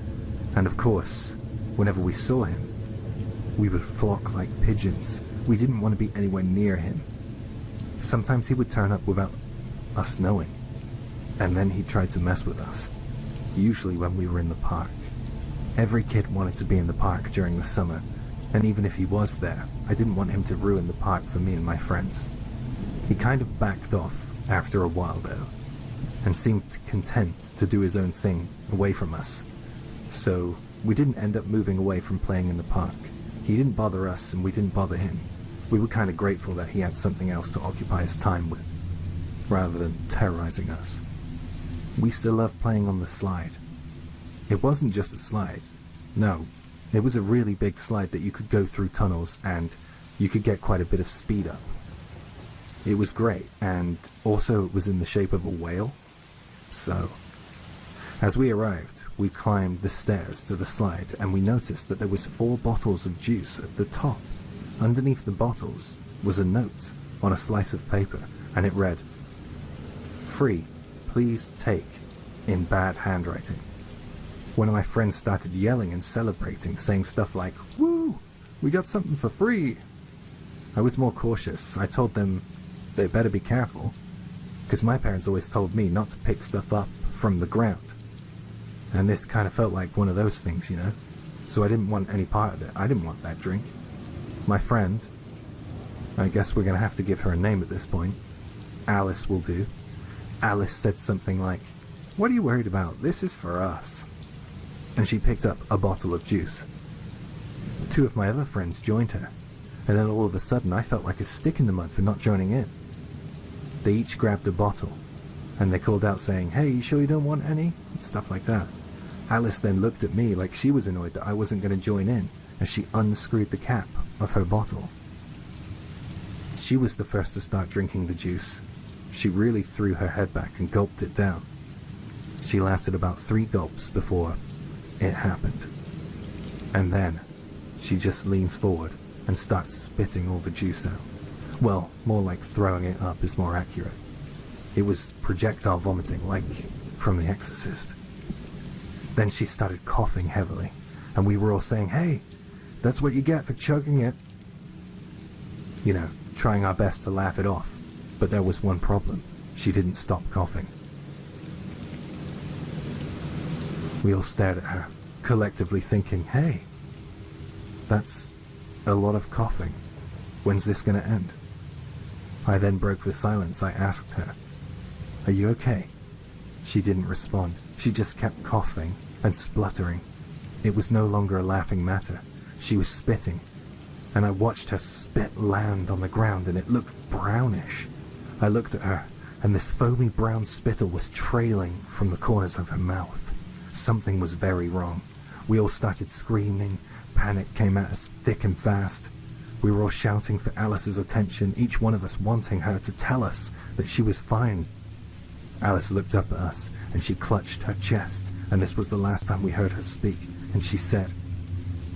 And of course, whenever we saw him, we would flock like pigeons. We didn't want to be anywhere near him. Sometimes he would turn up without us knowing, and then he tried to mess with us, usually when we were in the park. Every kid wanted to be in the park during the summer, and even if he was there, I didn't want him to ruin the park for me and my friends. He kind of backed off after a while though, and seemed content to do his own thing away from us. So we didn't end up moving away from playing in the park. He didn't bother us and we didn't bother him. We were kind of grateful that he had something else to occupy his time with, rather than terrorizing us. We still loved playing on the slide. It wasn't just a slide. No, it was a really big slide that you could go through tunnels and you could get quite a bit of speed up. It was great, and also it was in the shape of a whale. So, as we arrived, we climbed the stairs to the slide and we noticed that there was 4 bottles of juice at the top. Underneath the bottles was a note on a slice of paper, and it read, "Free, please take," in bad handwriting. One of my friends started yelling and celebrating, saying stuff like, "Woo, we got something for free." I was more cautious. I told them they better be careful, because my parents always told me not to pick stuff up from the ground. And this kind of felt like one of those things, you know? So I didn't want any part of it. I didn't want that drink. My friend, I guess we're going to have to give her a name at this point. Alice will do. Alice said something like, "What are you worried about? This is for us." And she picked up a bottle of juice. 2 of my other friends joined her, and then all of a sudden I felt like a stick in the mud for not joining in. They each grabbed a bottle, and they called out saying, "Hey, you sure you don't want any?" And stuff like that. Alice then looked at me like she was annoyed that I wasn't going to join in, as she unscrewed the cap of her bottle. She was the first to start drinking the juice. She really threw her head back and gulped it down. She lasted about 3 gulps before it happened. And then she just leans forward and starts spitting all the juice out. Well, more like throwing it up is more accurate. It was projectile vomiting, like from The Exorcist. Then she started coughing heavily, and we were all saying, "Hey, that's what you get for chugging it." You know, trying our best to laugh it off. But there was one problem. She didn't stop coughing. We all stared at her, collectively thinking, "Hey, That's a lot of coughing. When's this gonna end? I then broke the silence. I asked her, "Are you okay?" She didn't respond. She just kept coughing and spluttering. It was no longer a laughing matter. She was spitting, and I watched her spit land on the ground, and it looked brownish. I looked at her, and this foamy brown spittle was trailing from the corners of her mouth. Something was very wrong. We all started screaming. Panic came at us thick and fast. We were all shouting for Alice's attention, each one of us wanting her to tell us that she was fine. Alice looked up at us, and she clutched her chest, and this was the last time we heard her speak, and she said,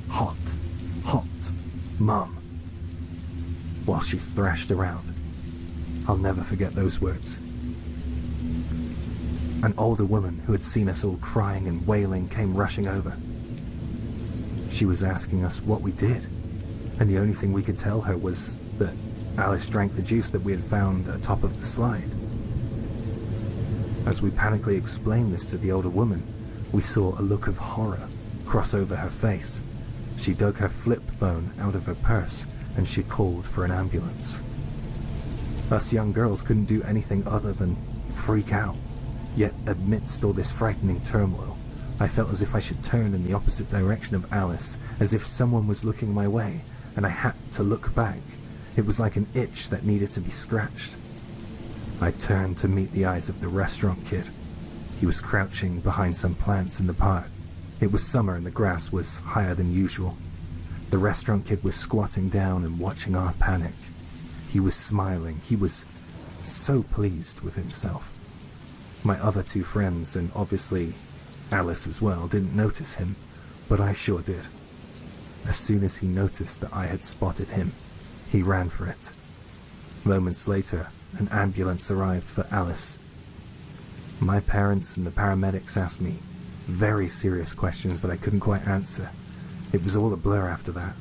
"Hot, hot, Mum," while she thrashed around. I'll never forget those words. An older woman who had seen us all crying and wailing came rushing over. She was asking us what we did, and the only thing we could tell her was that Alice drank the juice that we had found atop of the slide. As we panically explained this to the older woman, we saw a look of horror cross over her face. She dug her flip phone out of her purse, and she called for an ambulance. Us young girls couldn't do anything other than freak out. Yet amidst all this frightening turmoil, I felt as if I should turn in the opposite direction of Alice, as if someone was looking my way, and I had to look back. It was like an itch that needed to be scratched. I turned to meet the eyes of the restaurant kid. He was crouching behind some plants in the park. It was summer and the grass was higher than usual. The restaurant kid was squatting down and watching our panic. He was smiling. He was so pleased with himself. My other two friends, and obviously Alice as well, didn't notice him, but I sure did. As soon as he noticed that I had spotted him, he ran for it. Moments later, an ambulance arrived for Alice. My parents and the paramedics asked me very serious questions that I couldn't quite answer. It was all a blur after that.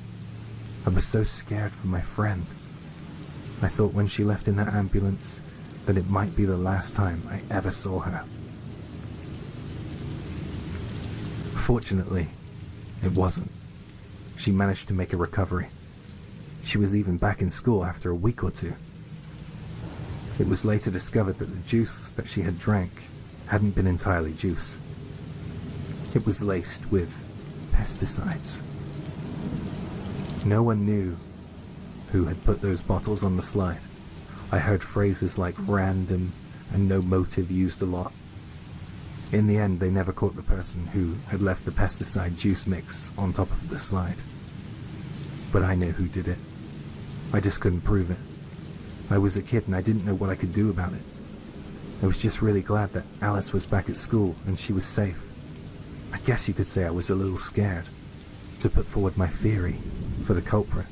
I was so scared for my friend. I thought when she left in that ambulance that it might be the last time I ever saw her. Fortunately, it wasn't. She managed to make a recovery. She was even back in school after a week or two. It was later discovered that the juice that she had drank hadn't been entirely juice. It was laced with pesticides. No one knew who had put those bottles on the slide. I heard phrases like random and no motive used a lot. In the end, they never caught the person who had left the pesticide juice mix on top of the slide. But I knew who did it. I just couldn't prove it. I was a kid and I didn't know what I could do about it. I was just really glad that Alice was back at school and she was safe. I guess you could say I was a little scared to put forward my theory for the culprit.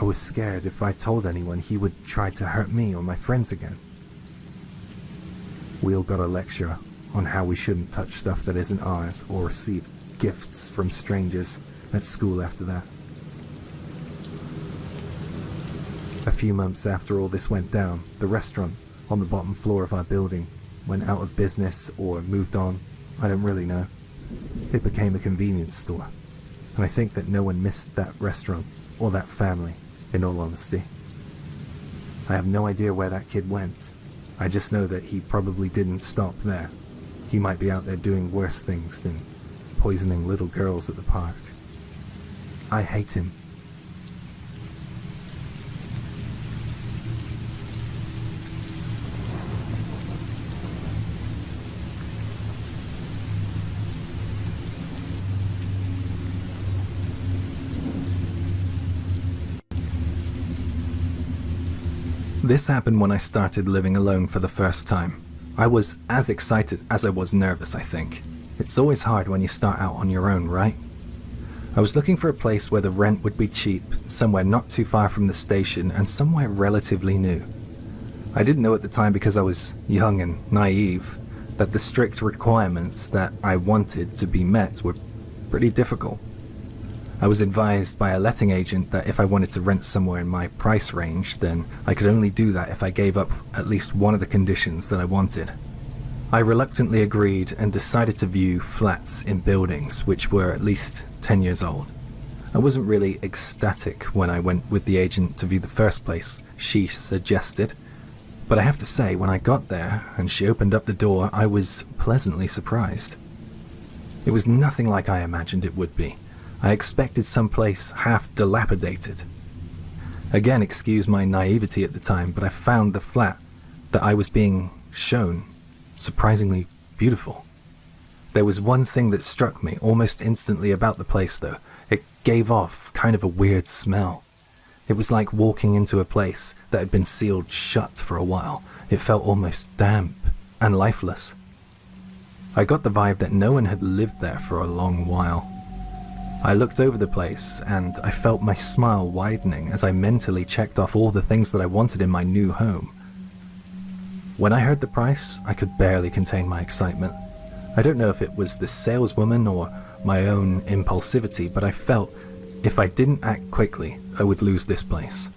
I was scared if I told anyone he would try to hurt me or my friends again. We all got a lecture on how we shouldn't touch stuff that isn't ours or receive gifts from strangers at school after that. A few months after all this went down, the restaurant on the bottom floor of our building went out of business or moved on. I don't really know. It became a convenience store, and I think that no one missed that restaurant or that family, in all honesty. I have no idea where that kid went. I just know that he probably didn't stop there. He might be out there doing worse things than poisoning little girls at the park. I hate him. This happened when I started living alone for the first time. I was as excited as I was nervous, I think. It's always hard when you start out on your own, right? I was looking for a place where the rent would be cheap, somewhere not too far from the station, and somewhere relatively new. I didn't know at the time, because I was young and naive, that the strict requirements that I wanted to be met were pretty difficult. I was advised by a letting agent that if I wanted to rent somewhere in my price range, then I could only do that if I gave up at least one of the conditions that I wanted. I reluctantly agreed and decided to view flats in buildings which were at least 10 years old. I wasn't really ecstatic when I went with the agent to view the first place she suggested, but I have to say, when I got there and she opened up the door, I was pleasantly surprised. It was nothing like I imagined it would be. I expected someplace half dilapidated. Again, excuse my naivety at the time, but I found the flat that I was being shown surprisingly beautiful. There was one thing that struck me almost instantly about the place, though. It gave off kind of a weird smell. It was like walking into a place that had been sealed shut for a while. It felt almost damp and lifeless. I got the vibe that no one had lived there for a long while. I looked over the place and I felt my smile widening as I mentally checked off all the things that I wanted in my new home. When I heard the price, I could barely contain my excitement. I don't know if it was the saleswoman or my own impulsivity, but I felt if I didn't act quickly, I would lose this place.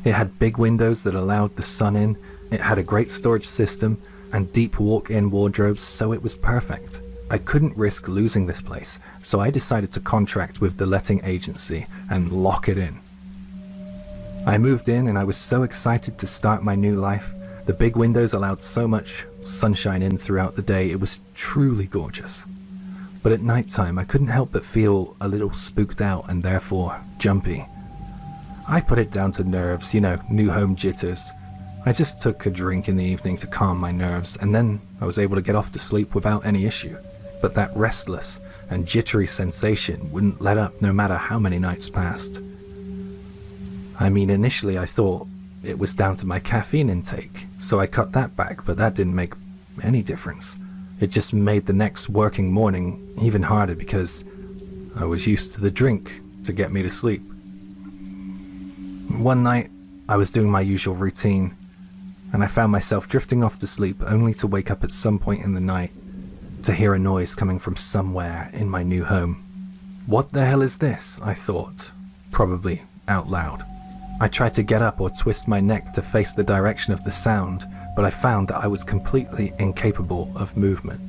It had big windows that allowed the sun in, it had a great storage system, and deep walk-in wardrobes, so it was perfect. I couldn't risk losing this place, so I decided to contract with the letting agency and lock it in. I moved in and I was so excited to start my new life. The big windows allowed so much sunshine in throughout the day, it was truly gorgeous. But at night time, I couldn't help but feel a little spooked out and therefore jumpy. I put it down to nerves, new home jitters. I just took a drink in the evening to calm my nerves, and then I was able to get off to sleep without any issue. But that restless and jittery sensation wouldn't let up no matter how many nights passed. I mean, initially I thought it was down to my caffeine intake, so I cut that back, but that didn't make any difference. It just made the next working morning even harder because I was used to the drink to get me to sleep. One night, I was doing my usual routine, and I found myself drifting off to sleep only to wake up at some point in the night to hear a noise coming from somewhere in my new home. What the hell is this? I thought, probably out loud. I tried to get up or twist my neck to face the direction of the sound, but I found that I was completely incapable of movement.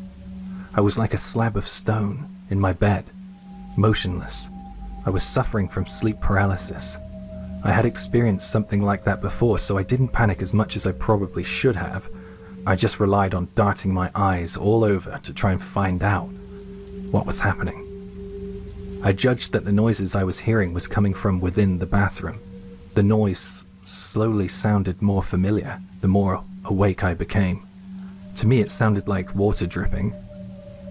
I was like a slab of stone in my bed, motionless. I was suffering from sleep paralysis. I had experienced something like that before, so I didn't panic as much as I probably should have. I just relied on darting my eyes all over to try and find out what was happening. I judged that the noises I was hearing was coming from within the bathroom. The noise slowly sounded more familiar the more awake I became. To me, it sounded like water dripping.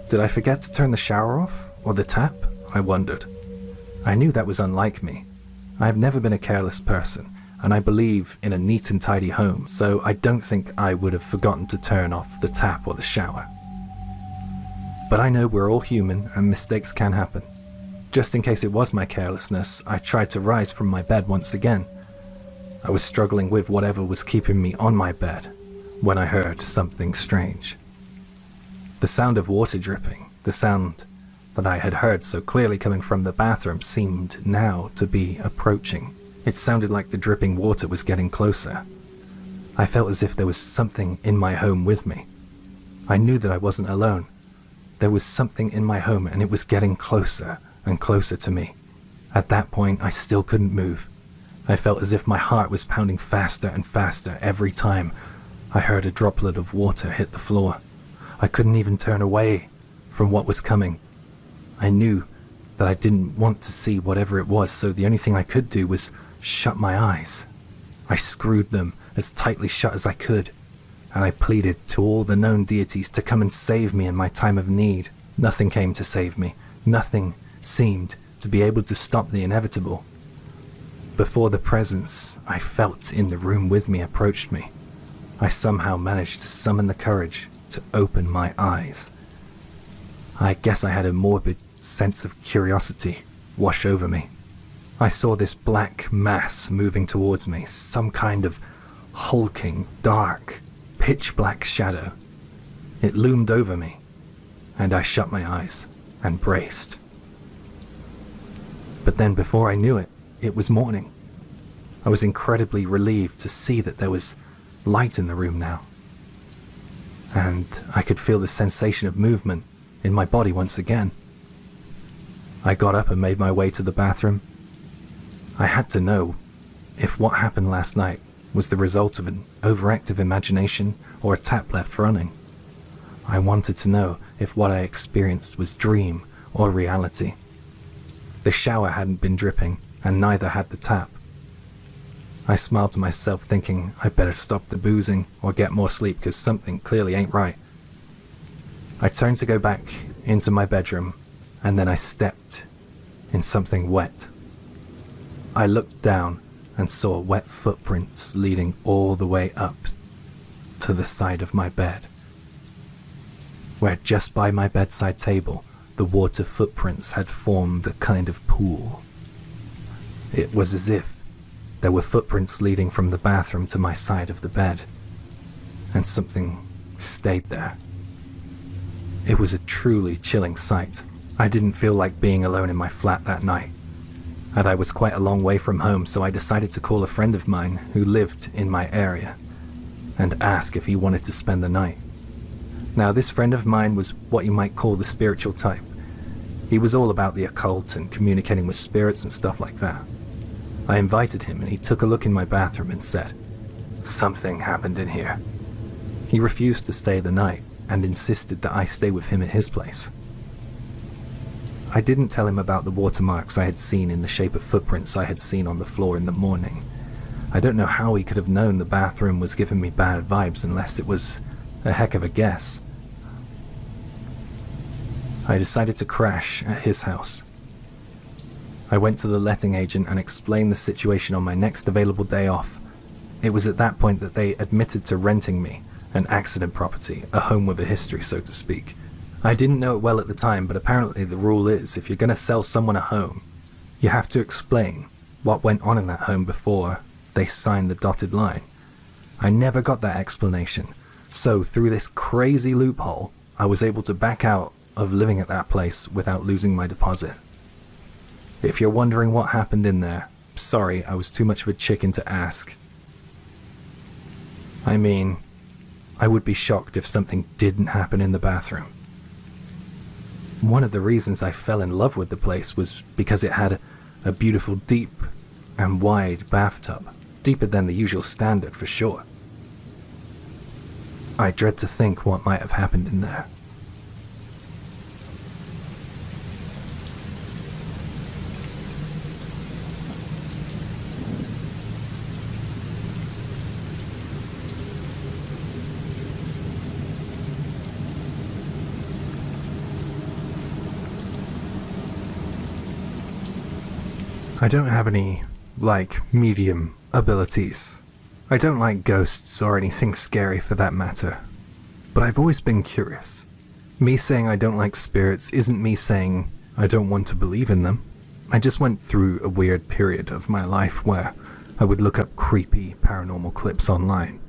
Did I forget to turn the shower off? Or the tap? I wondered. I knew that was unlike me. I have never been a careless person, and I believe in a neat and tidy home, so I don't think I would have forgotten to turn off the tap or the shower. But I know we're all human and mistakes can happen. Just in case it was my carelessness, I tried to rise from my bed once again. I was struggling with whatever was keeping me on my bed when I heard something strange. The sound of water dripping, the sound that I had heard so clearly coming from the bathroom, seemed now to be approaching. It sounded like the dripping water was getting closer. I felt as if there was something in my home with me. I knew that I wasn't alone. There was something in my home and it was getting closer and closer to me. At that point, I still couldn't move. I felt as if my heart was pounding faster and faster every time I heard a droplet of water hit the floor. I couldn't even turn away from what was coming. I knew that I didn't want to see whatever it was, so the only thing I could do was shut my eyes. I screwed them as tightly shut as I could, and I pleaded to all the known deities to come and save me in my time of need. Nothing came to save me. Nothing seemed to be able to stop the inevitable. Before the presence I felt in the room with me approached me, I somehow managed to summon the courage to open my eyes. I guess I had a morbid sense of curiosity wash over me. I saw this black mass moving towards me, some kind of hulking, dark, pitch-black shadow. It loomed over me, and I shut my eyes and braced. But then before I knew it, it was morning. I was incredibly relieved to see that there was light in the room now. And I could feel the sensation of movement in my body once again. I got up and made my way to the bathroom. I had to know if what happened last night was the result of an overactive imagination or a tap left running. I wanted to know if what I experienced was dream or reality. The shower hadn't been dripping, and neither had the tap. I smiled to myself, thinking I'd better stop the boozing or get more sleep because something clearly ain't right. I turned to go back into my bedroom, and then I stepped in something wet. I looked down and saw wet footprints leading all the way up to the side of my bed, where just by my bedside table, the water footprints had formed a kind of pool. It was as if there were footprints leading from the bathroom to my side of the bed, and something stayed there. It was a truly chilling sight. I didn't feel like being alone in my flat that night, and I was quite a long way from home, so I decided to call a friend of mine who lived in my area and ask if he wanted to spend the night. Now, this friend of mine was what you might call the spiritual type. He was all about the occult and communicating with spirits and stuff like that. I invited him, and he took a look in my bathroom and said, "Something happened in here." He refused to stay the night and insisted that I stay with him at his place. I didn't tell him about the watermarks I had seen in the shape of footprints I had seen on the floor in the morning. I don't know how he could have known the bathroom was giving me bad vibes unless it was a heck of a guess. I decided to crash at his house. I went to the letting agent and explained the situation on my next available day off. It was at that point that they admitted to renting me an accident property, a home with a history, so to speak. I didn't know it well at the time, but apparently the rule is if you're going to sell someone a home, you have to explain what went on in that home before they sign the dotted line. I never got that explanation, so through this crazy loophole, I was able to back out of living at that place without losing my deposit. If you're wondering what happened in there, sorry, I was too much of a chicken to ask. I mean, I would be shocked if something didn't happen in the bathroom. One of the reasons I fell in love with the place was because it had a beautiful deep and wide bathtub, deeper than the usual standard for sure. I dread to think what might have happened in there. I don't have any, medium abilities. I don't like ghosts or anything scary for that matter. But I've always been curious. Me saying I don't like spirits isn't me saying I don't want to believe in them. I just went through a weird period of my life where I would look up creepy paranormal clips online.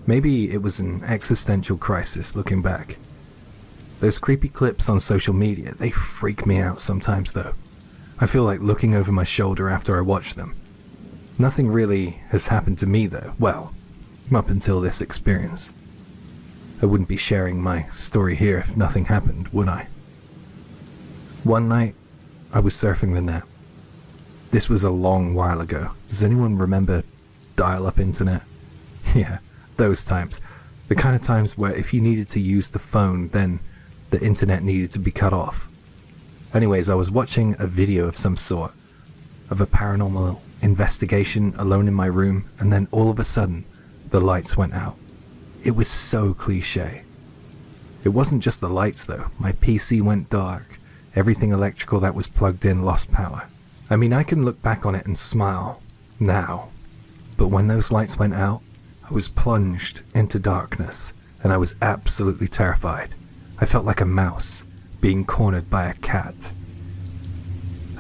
Maybe it was an existential crisis looking back. Those creepy clips on social media, they freak me out sometimes though. I feel like looking over my shoulder after I watch them. Nothing really has happened to me though, well, up until this experience. I wouldn't be sharing my story here if nothing happened, would I? One night, I was surfing the net. This was a long while ago. Does anyone remember dial-up internet? Yeah, those times. The kind of times where if you needed to use the phone, then the internet needed to be cut off. Anyways, I was watching a video of some sort, of a paranormal investigation alone in my room, and then all of a sudden, the lights went out. It was so cliche. It wasn't just the lights though. My PC went dark. Everything electrical that was plugged in lost power. I mean, I can look back on it and smile now, but when those lights went out, I was plunged into darkness, and I was absolutely terrified. I felt like a mouse being cornered by a cat.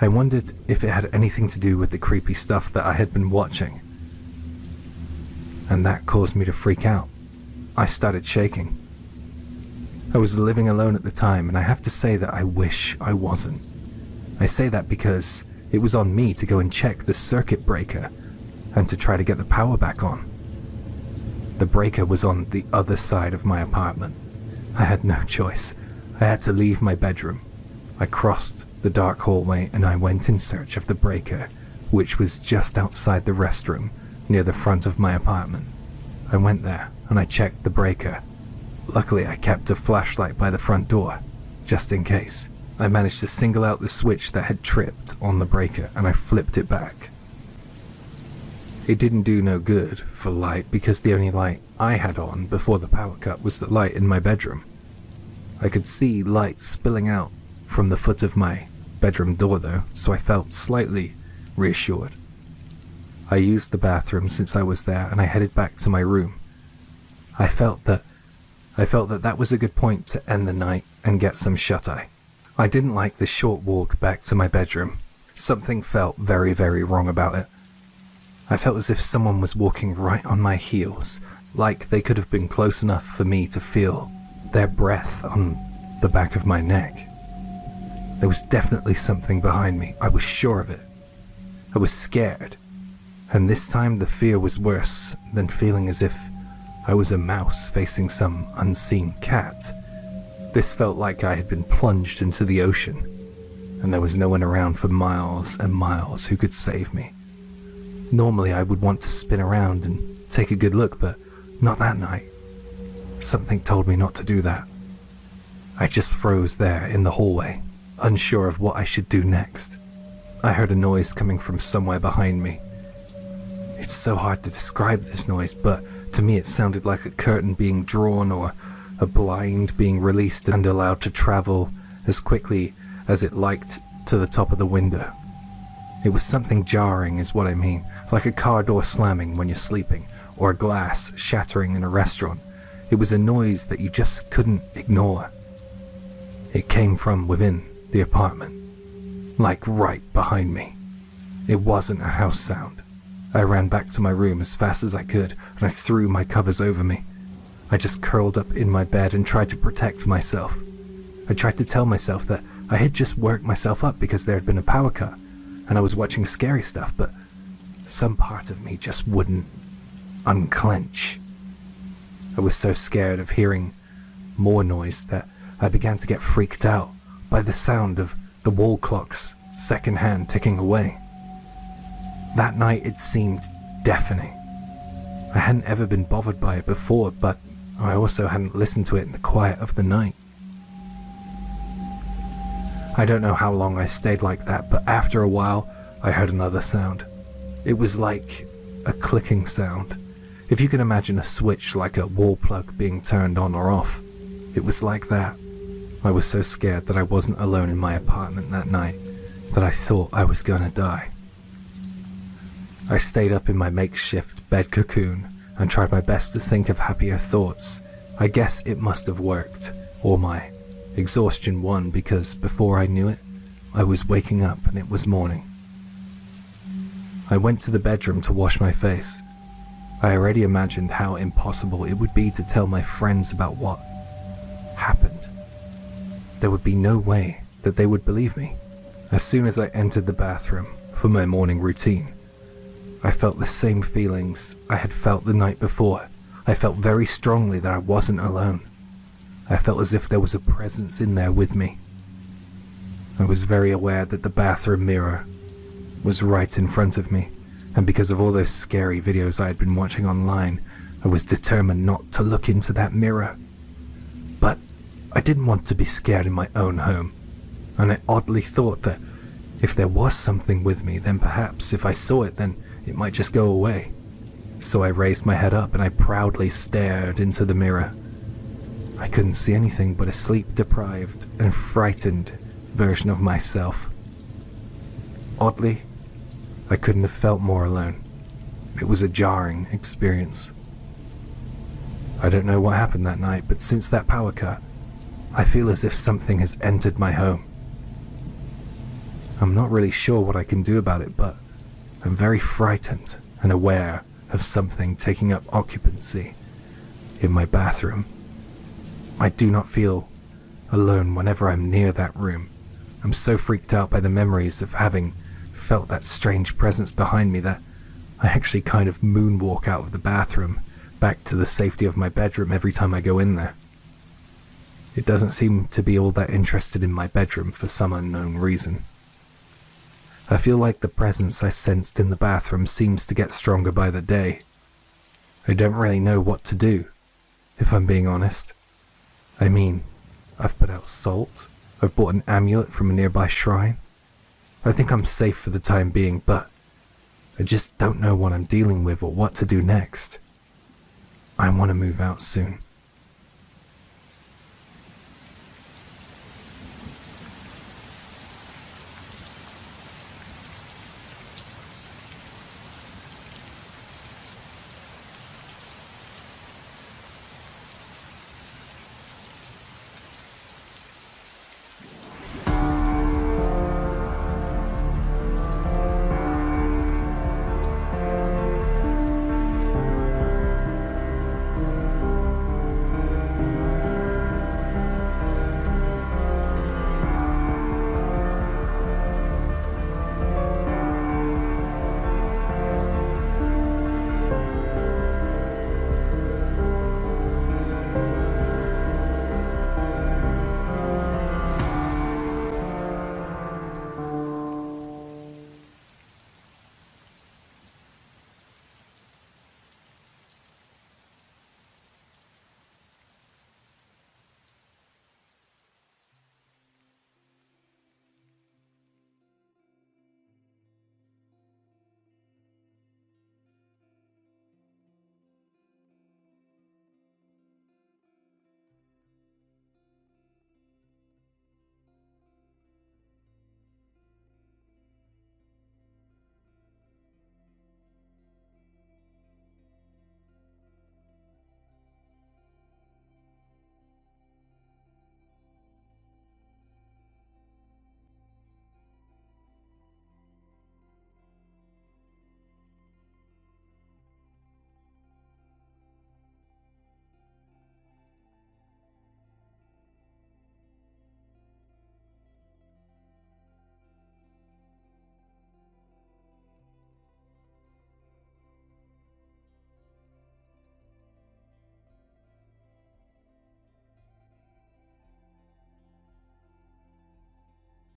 I wondered if it had anything to do with the creepy stuff that I had been watching, and that caused me to freak out. I started shaking. I was living alone at the time, and I have to say that I wish I wasn't. I say that because it was on me to go and check the circuit breaker and to try to get the power back on. The breaker was on the other side of my apartment. I had no choice. I had to leave my bedroom. I crossed the dark hallway and I went in search of the breaker which was just outside the restroom near the front of my apartment. I went there and I checked the breaker. Luckily, I kept a flashlight by the front door, just in case. I managed to single out the switch that had tripped on the breaker and I flipped it back. It didn't do no good for light because the only light I had on before the power cut was the light in my bedroom. I could see light spilling out from the foot of my bedroom door though, so I felt slightly reassured. I used the bathroom since I was there and I headed back to my room. I felt that that was a good point to end the night and get some shut-eye. I didn't like the short walk back to my bedroom. Something felt very, very wrong about it. I felt as if someone was walking right on my heels, like they could have been close enough for me to feel their breath on the back of my neck. There was definitely something behind me, I was sure of it. I was scared, and this time the fear was worse than feeling as if I was a mouse facing some unseen cat. This felt like I had been plunged into the ocean, and there was no one around for miles and miles who could save me. Normally I would want to spin around and take a good look, but not that night. Something told me not to do that. I just froze there in the hallway, unsure of what I should do next. I heard a noise coming from somewhere behind me. It's so hard to describe this noise, but to me it sounded like a curtain being drawn or a blind being released and allowed to travel as quickly as it liked to the top of the window. It was something jarring is what I mean, like a car door slamming when you're sleeping, or a glass shattering in a restaurant. It was a noise that you just couldn't ignore. It came from within the apartment, like right behind me. It wasn't a house sound. I ran back to my room as fast as I could, and I threw my covers over me. I just curled up in my bed and tried to protect myself. I tried to tell myself that I had just worked myself up because there had been a power cut, and I was watching scary stuff, but some part of me just wouldn't unclench. I was so scared of hearing more noise that I began to get freaked out by the sound of the wall clock's second hand ticking away. That night it seemed deafening. I hadn't ever been bothered by it before, but I also hadn't listened to it in the quiet of the night. I don't know how long I stayed like that, but after a while, I heard another sound. It was like a clicking sound. If you can imagine a switch like a wall plug being turned on or off, it was like that. I was so scared that I wasn't alone in my apartment that night that I thought I was gonna die. I stayed up in my makeshift bed cocoon and tried my best to think of happier thoughts. I guess it must have worked, or my exhaustion won, because before I knew it, I was waking up and it was morning. I went to the bedroom to wash my face. I already imagined how impossible it would be to tell my friends about what happened. There would be no way that they would believe me. As soon as I entered the bathroom for my morning routine, I felt the same feelings I had felt the night before. I felt very strongly that I wasn't alone. I felt as if there was a presence in there with me. I was very aware that the bathroom mirror was right in front of me, and because of all those scary videos I had been watching online, I was determined not to look into that mirror. But I didn't want to be scared in my own home, and I oddly thought that if there was something with me, then perhaps if I saw it, then it might just go away. So I raised my head up and I proudly stared into the mirror. I couldn't see anything but a sleep-deprived and frightened version of myself. Oddly, I couldn't have felt more alone. It was a jarring experience. I don't know what happened that night, but since that power cut, I feel as if something has entered my home. I'm not really sure what I can do about it, but I'm very frightened and aware of something taking up occupancy in my bathroom. I do not feel alone whenever I'm near that room. I'm so freaked out by the memories of having felt that strange presence behind me that I actually kind of moonwalk out of the bathroom back to the safety of my bedroom every time I go in there. It doesn't seem to be all that interested in my bedroom for some unknown reason. I feel like the presence I sensed in the bathroom seems to get stronger by the day. I don't really know what to do, if I'm being honest. I mean, I've put out salt, I've bought an amulet from a nearby shrine. I think I'm safe for the time being, but I just don't know what I'm dealing with or what to do next. I want to move out soon.